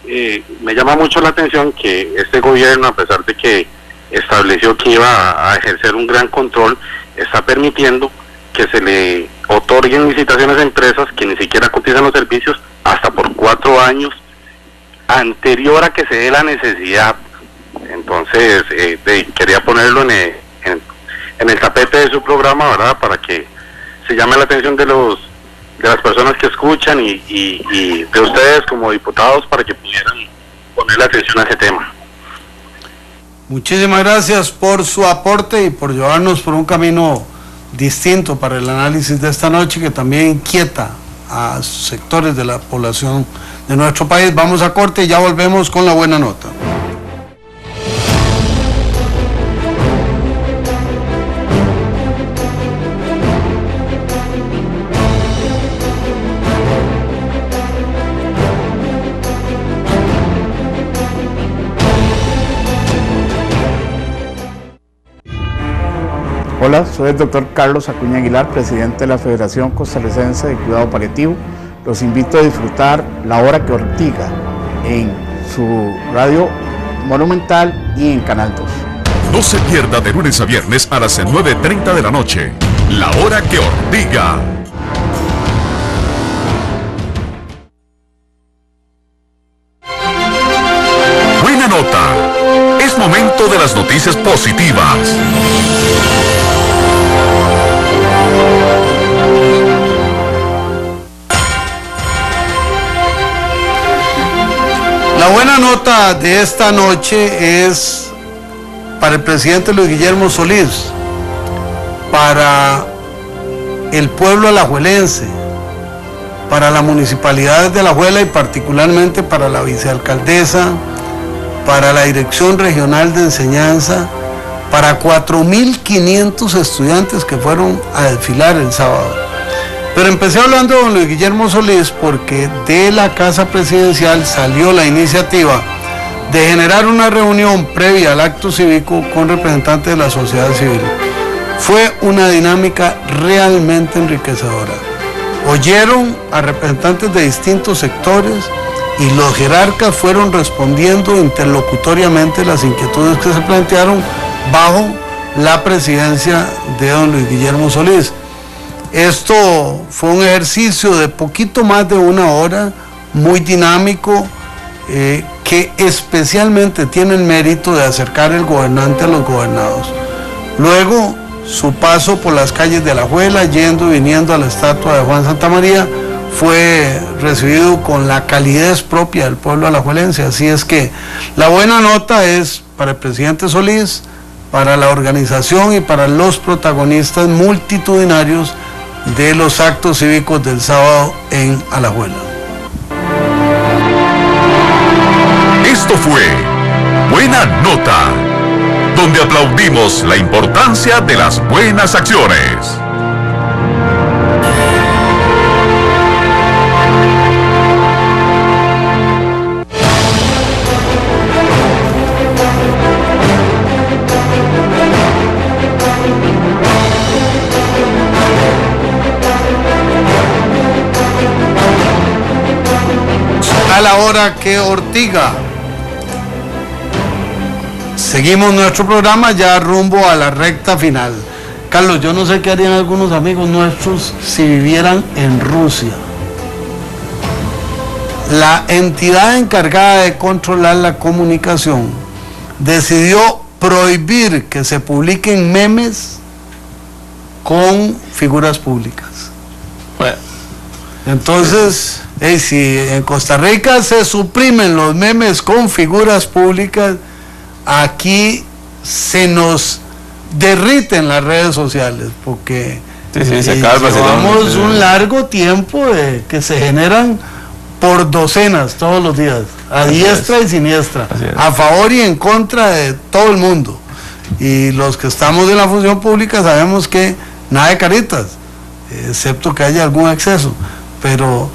Me llama mucho la atención que este gobierno, a pesar de que estableció que iba a ejercer un gran control, está permitiendo que se le otorguen licitaciones a empresas que ni siquiera cotizan los servicios hasta por 4 años anterior a que se dé la necesidad. Entonces quería ponerlo en el tapete de su programa, ¿verdad? Para que se llame la atención de las personas que escuchan y de ustedes como diputados, para que pudieran ponerle atención a ese tema. Muchísimas gracias por su aporte y por llevarnos por un camino distinto para el análisis de esta noche, que también inquieta a sectores de la población de nuestro país. Vamos a corte y ya volvemos con la buena nota. Hola, soy el doctor Carlos Acuña Aguilar, presidente de la Federación Costarricense de Cuidado Paliativo. Los invito a disfrutar La Hora que Ortiga en su radio Monumental y en Canal 2. No se pierda de lunes a viernes a las 9:30 de la noche, La Hora que Ortiga. Buena nota. Es momento de las noticias positivas. La buena nota de esta noche es para el presidente Luis Guillermo Solís, para el pueblo alajuelense, para la municipalidad de Alajuela y particularmente para la vicealcaldesa, para la Dirección Regional de Enseñanza, para 4.500 estudiantes que fueron a desfilar el sábado. Pero empecé hablando de don Luis Guillermo Solís porque de la Casa Presidencial salió la iniciativa de generar una reunión previa al acto cívico con representantes de la sociedad civil. Fue una dinámica realmente enriquecedora. Oyeron a representantes de distintos sectores y los jerarcas fueron respondiendo interlocutoriamente las inquietudes que se plantearon bajo la presidencia de don Luis Guillermo Solís. Esto fue un ejercicio de poquito más de una hora, muy dinámico, que especialmente tiene el mérito de acercar el gobernante a los gobernados. Luego, su paso por las calles de Alajuela, yendo y viniendo a la estatua de Juan Santamaría, fue recibido con la calidez propia del pueblo alajuelense. Así es que la buena nota es para el presidente Solís, para la organización y para los protagonistas multitudinarios de los actos cívicos del sábado en Alajuela. Esto fue Buena Nota, donde aplaudimos la importancia de las buenas acciones. A la hora que Ortiga. Seguimos nuestro programa ya rumbo a la recta final. Carlos, yo no sé qué harían algunos amigos nuestros si vivieran en Rusia. La entidad encargada de controlar la comunicación decidió prohibir que se publiquen memes con figuras públicas. Bueno. Entonces, si en Costa Rica se suprimen los memes con figuras públicas, aquí se nos derriten las redes sociales, porque llevamos un largo tiempo de que se generan por docenas todos los días, a diestra y siniestra, a favor y en contra de todo el mundo. Y los que estamos en la función pública sabemos que nada de caritas, excepto que haya algún exceso. Pero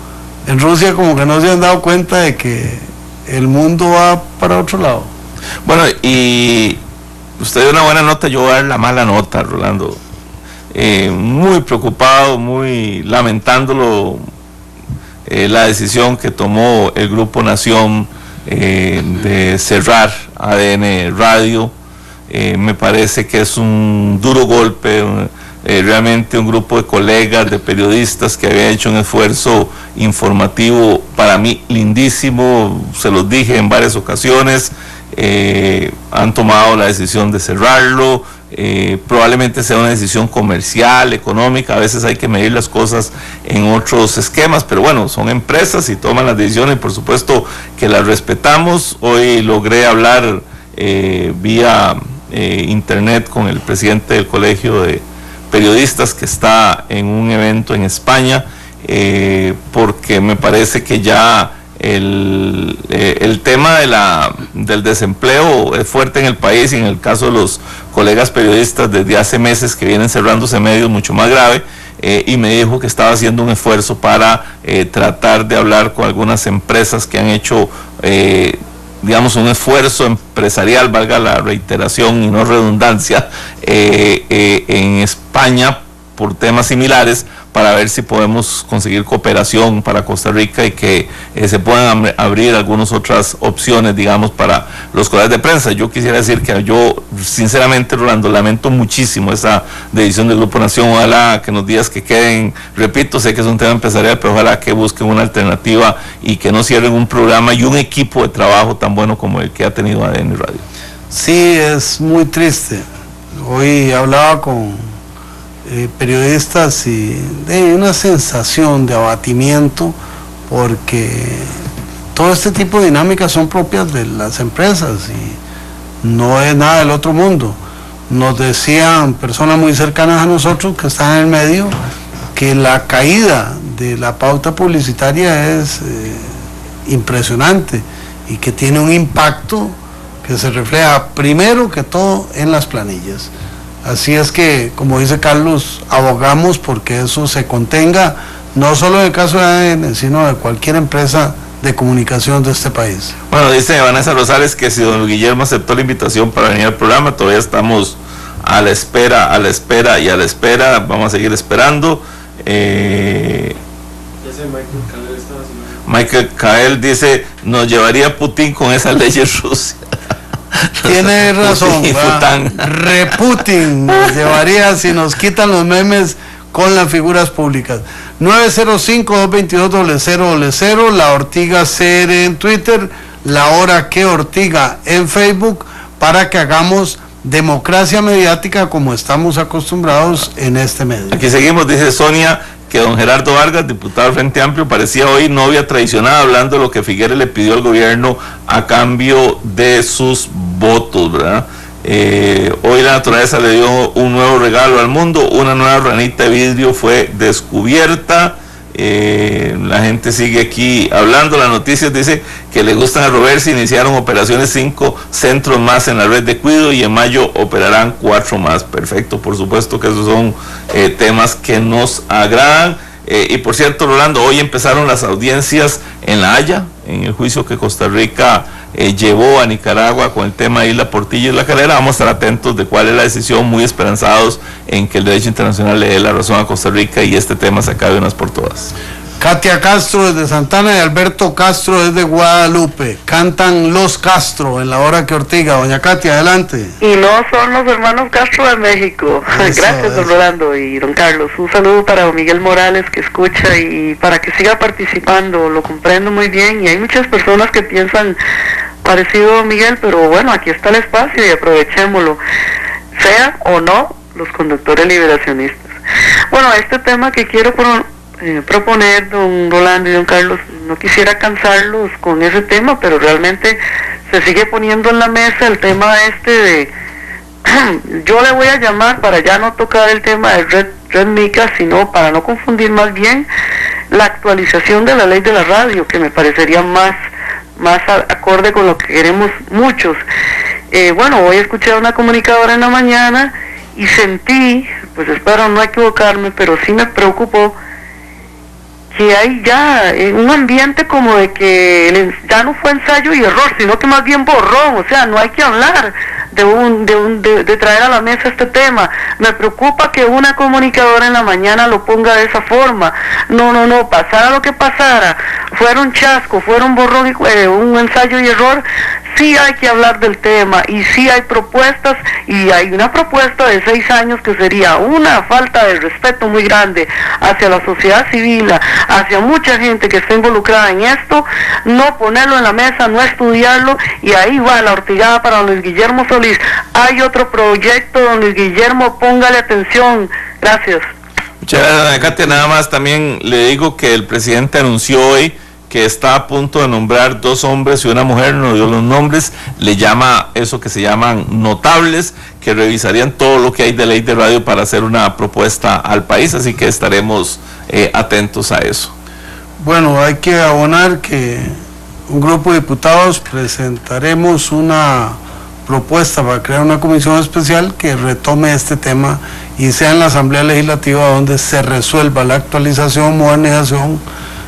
en Rusia como que no se han dado cuenta de que el mundo va para otro lado. Bueno, y usted dio una buena nota, yo voy a dar la mala nota, Rolando. Muy preocupado, muy lamentándolo, la decisión que tomó el Grupo Nación de cerrar ADN Radio. Me parece que es un duro golpe. Realmente un grupo de colegas, de periodistas que había hecho un esfuerzo informativo para mí lindísimo, se los dije en varias ocasiones, han tomado la decisión de cerrarlo, probablemente sea una decisión comercial, económica, a veces hay que medir las cosas en otros esquemas, pero bueno, son empresas y toman las decisiones y por supuesto que las respetamos. Hoy logré hablar vía internet con el presidente del Colegio de Periodistas que está en un evento en España, porque me parece que ya el tema del desempleo es fuerte en el país y en el caso de los colegas periodistas desde hace meses que vienen cerrándose medios mucho más grave, y me dijo que estaba haciendo un esfuerzo para tratar de hablar con algunas empresas que han hecho digamos un esfuerzo empresarial, valga la reiteración y no redundancia, en España por temas similares, para ver si podemos conseguir cooperación para Costa Rica y que se puedan abrir algunas otras opciones, digamos, para los colegas de prensa. Yo quisiera decir que yo, sinceramente, Rolando, lamento muchísimo esa decisión del Grupo Nación. Ojalá que en los días que queden, repito, sé que es un tema empresarial, pero ojalá que busquen una alternativa y que no cierren un programa y un equipo de trabajo tan bueno como el que ha tenido ADN Radio. Sí, es muy triste. Hoy hablaba con periodistas y de una sensación de abatimiento, porque todo este tipo de dinámicas son propias de las empresas y no es nada del otro mundo. Nos decían personas muy cercanas a nosotros que están en el medio que la caída de la pauta publicitaria es impresionante y que tiene un impacto que se refleja primero que todo en las planillas. Así es que, como dice Carlos, abogamos porque eso se contenga, no solo en el caso de ADN, sino de cualquier empresa de comunicación de este país. Bueno, dice Vanessa Rosales que si don Guillermo aceptó la invitación para venir al programa, todavía estamos a la espera, vamos a seguir esperando. Michael Cael dice, nos llevaría Putin con esas leyes Rusia. Tiene razón, Reputin nos llevaría si nos quitan los memes con las figuras públicas. 905-222-0000, La Ortiga CR en Twitter, La Hora que Ortiga en Facebook, para que hagamos democracia mediática como estamos acostumbrados en este medio. Aquí seguimos, dice Sonia, que don Gerardo Vargas, diputado del Frente Amplio, parecía hoy novia traicionada, hablando de lo que Figueres le pidió al gobierno a cambio de sus votos, ¿verdad? Hoy la naturaleza le dio un nuevo regalo al mundo, una nueva ranita de vidrio fue descubierta. La gente sigue aquí hablando. Las noticias dice que le gustan a Roberts, iniciaron operaciones 5 centros más en la red de cuido y en mayo operarán 4 más. Perfecto, por supuesto que esos son temas que nos agradan. Y por cierto, Rolando, hoy empezaron las audiencias en La Haya, en el juicio que Costa Rica llevó a Nicaragua con el tema de Isla Portillo y La Calera. Vamos a estar atentos de cuál es la decisión, muy esperanzados en que el derecho internacional le dé la razón a Costa Rica y este tema se acabe de unas por todas. Katia Castro desde Santana y Alberto Castro desde Guadalupe. Cantan Los Castro en La Hora que Ortiga. Doña Katia, adelante. Y no son los hermanos Castro de México. Gracias, don Rolando y don Carlos. Un saludo para don Miguel Morales, que escucha, y para que siga participando. Lo comprendo muy bien y hay muchas personas que piensan parecido a don Miguel, pero bueno, aquí está el espacio y aprovechémoslo, sea o no los conductores liberacionistas. Bueno, este tema que quiero proponer, don Rolando y don Carlos, no quisiera cansarlos con ese tema, pero realmente se sigue poniendo en la mesa el tema de yo le voy a llamar, para ya no tocar el tema de Red Mica, sino para no confundir, más bien la actualización de la ley de la radio, que me parecería más acorde con lo que queremos muchos. Bueno, hoy escuché a una comunicadora en la mañana y sentí, pues espero no equivocarme, pero sí me preocupó que hay ya un ambiente como de que ya no fue ensayo y error, sino que más bien borrón. O sea, no hay que hablar de traer a la mesa este tema. Me preocupa que una comunicadora en la mañana lo ponga de esa forma. No, pasara lo que pasara, fuera un chasco, fuera un borrón, un ensayo y error, sí hay que hablar del tema, y sí hay propuestas, y hay una propuesta de 6 años que sería una falta de respeto muy grande hacia la sociedad civil, hacia mucha gente que está involucrada en esto, no ponerlo en la mesa, no estudiarlo, y ahí va la ortigada para don Luis Guillermo Solís. Hay otro proyecto, don Luis Guillermo, póngale atención. Gracias. Muchas gracias, doña Katia. Nada más también le digo que el presidente anunció hoy que está a punto de nombrar 2 hombres y una mujer, no dio los nombres, le llama eso que se llaman notables, que revisarían todo lo que hay de ley de radio para hacer una propuesta al país, así que estaremos atentos a eso. Bueno, hay que abonar que un grupo de diputados presentaremos una propuesta para crear una comisión especial que retome este tema y sea en la Asamblea Legislativa donde se resuelva la actualización, modernización,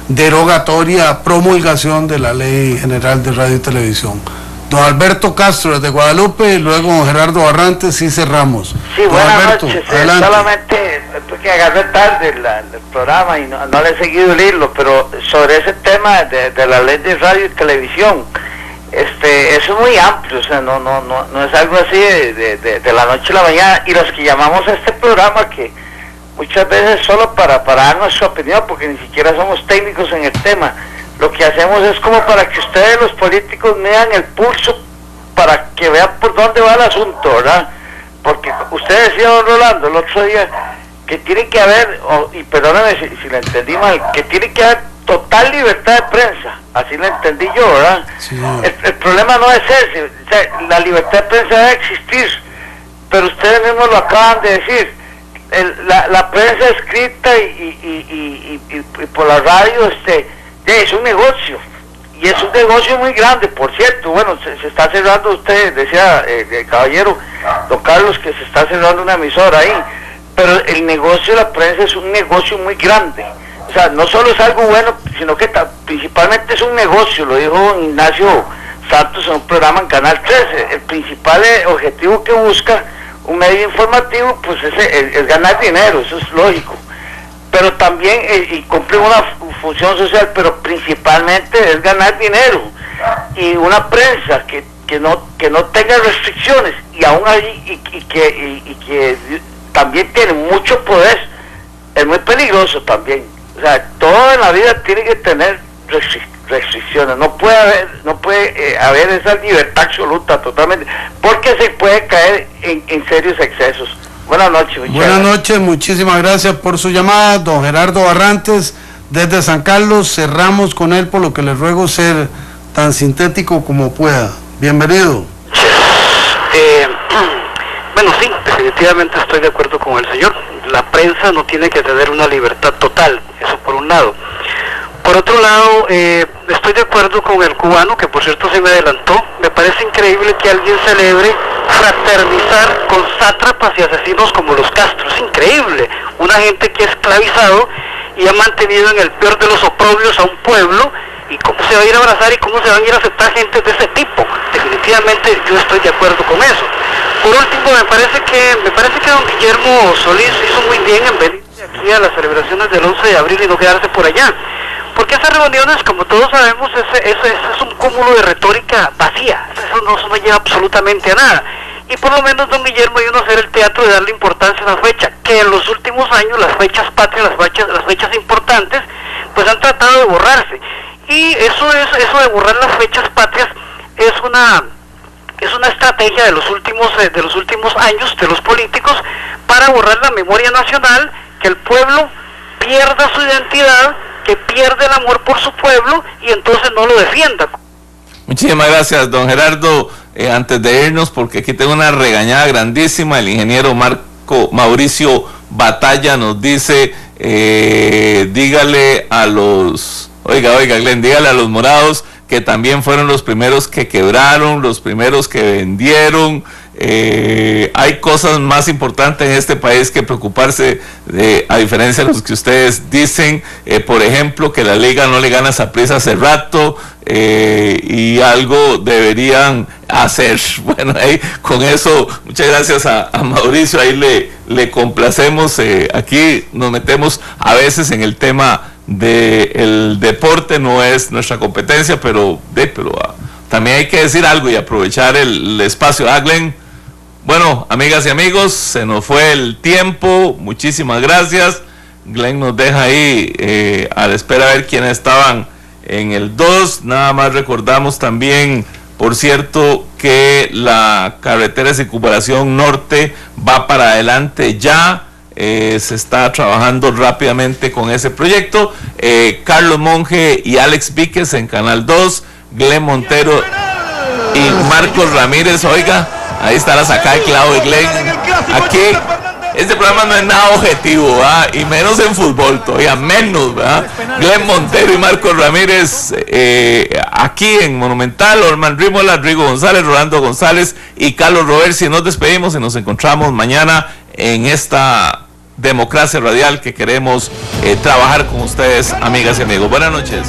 derogatoria, promulgación de la Ley General de Radio y Televisión. Don Alberto Castro desde Guadalupe y luego don Gerardo Barrantes y cerramos. Sí, buenas noches. Solamente porque agarré tarde el programa y no le he seguido el hilo, pero sobre ese tema de la Ley de Radio y Televisión, eso es muy amplio, o sea, no es algo así de la noche a la mañana, y los que llamamos a este programa, que muchas veces solo para dar nuestra opinión, porque ni siquiera somos técnicos en el tema, lo que hacemos es como para que ustedes, los políticos, midan el pulso, para que vean por dónde va el asunto, ¿verdad? Porque usted decía, don Rolando, el otro día, que tiene que haber, y perdóname si lo entendí mal, que tiene que haber total libertad de prensa, así lo entendí yo, ¿verdad? Sí. El problema no es ese, o sea, la libertad de prensa debe existir, pero ustedes mismos lo acaban de decir. La prensa escrita y por la radio es un negocio, y y es un negocio muy grande, por cierto. Bueno, se está cerrando, usted decía, el caballero don Carlos, que se está cerrando una emisora ahí, pero el negocio de la prensa es un negocio muy grande. O sea, no solo es algo bueno, sino que principalmente es un negocio, lo dijo Ignacio Santos en un programa en Canal 13. El principal objetivo que busca un medio informativo, pues es ganar dinero, eso es lógico. Pero también, y cumple una función social, pero principalmente es ganar dinero. Y una prensa que no tenga restricciones, y aún ahí, y que también tiene mucho poder, es muy peligroso también. O sea, todo en la vida tiene que tener restricciones, no puede haber esa libertad absoluta totalmente, porque se puede caer en serios excesos. Buenas noches. Buenas noches, muchísimas gracias por su llamada, don Gerardo Barrantes, desde San Carlos. Cerramos con él, por lo que le ruego ser tan sintético como pueda. Bienvenido. Bueno, sí, definitivamente estoy de acuerdo con el señor. La prensa no tiene que tener una libertad total, eso por un lado. Por otro lado, estoy de acuerdo con el cubano, que por cierto se me adelantó. Me parece increíble que alguien celebre fraternizar con sátrapas y asesinos como los Castro. Es increíble. Una gente que ha esclavizado y ha mantenido en el peor de los oprobios a un pueblo. ¿Y cómo se va a ir a abrazar y cómo se van a ir a aceptar gente de ese tipo? Definitivamente yo estoy de acuerdo con eso. Por último, me parece que don Guillermo Solís hizo muy bien en venir aquí a las celebraciones del 11 de abril y no quedarse por allá. Porque esas reuniones, como todos sabemos, es un cúmulo de retórica vacía. Eso no lleva absolutamente a nada. Y por lo menos don Guillermo vino a hacer el teatro de darle importancia a esa fecha, que en los últimos años las fechas patrias, las fechas importantes, pues han tratado de borrarse. Y eso de borrar las fechas patrias es una estrategia de los últimos años de los políticos para borrar la memoria nacional, que el pueblo pierda su identidad, que pierde el amor por su pueblo y entonces no lo defienda. Muchísimas gracias, don Gerardo. Antes de irnos, porque aquí tengo una regañada grandísima, el ingeniero Mauricio Batalla nos dice, dígale a los, oiga Glenn, dígale a los morados que también fueron los primeros que quebraron, los primeros que vendieron. Hay cosas más importantes en este país que preocuparse, a diferencia de los que ustedes dicen. Por ejemplo, que la liga no le gana a Saprissa hace rato, y algo deberían hacer. Bueno, ahí con eso, muchas gracias a Mauricio, ahí le complacemos. Aquí nos metemos a veces en el tema del deporte, no es nuestra competencia, pero también hay que decir algo y aprovechar el espacio. Glenn. Bueno, amigas y amigos, se nos fue el tiempo, muchísimas gracias. Glenn nos deja ahí a la espera a ver quiénes estaban en el 2. Nada más recordamos también, por cierto, que la carretera de circunvalación norte va para adelante ya. Se está trabajando rápidamente con ese proyecto. Carlos Monge y Alex Víquez en Canal 2, Glenn Montero y Marcos Ramírez. Oiga, ahí está la sacada de clavo de Glenn. Aquí este programa no es nada objetivo, ¿verdad? Y menos en fútbol, todavía menos, ¿verdad? Glenn Montero y Marcos Ramírez aquí en Monumental. Orman Rímola, Rigo González, Rolando González y Carlos Roversi. Nos despedimos y nos encontramos mañana en esta democracia radial que queremos trabajar con ustedes, amigas y amigos. Buenas noches.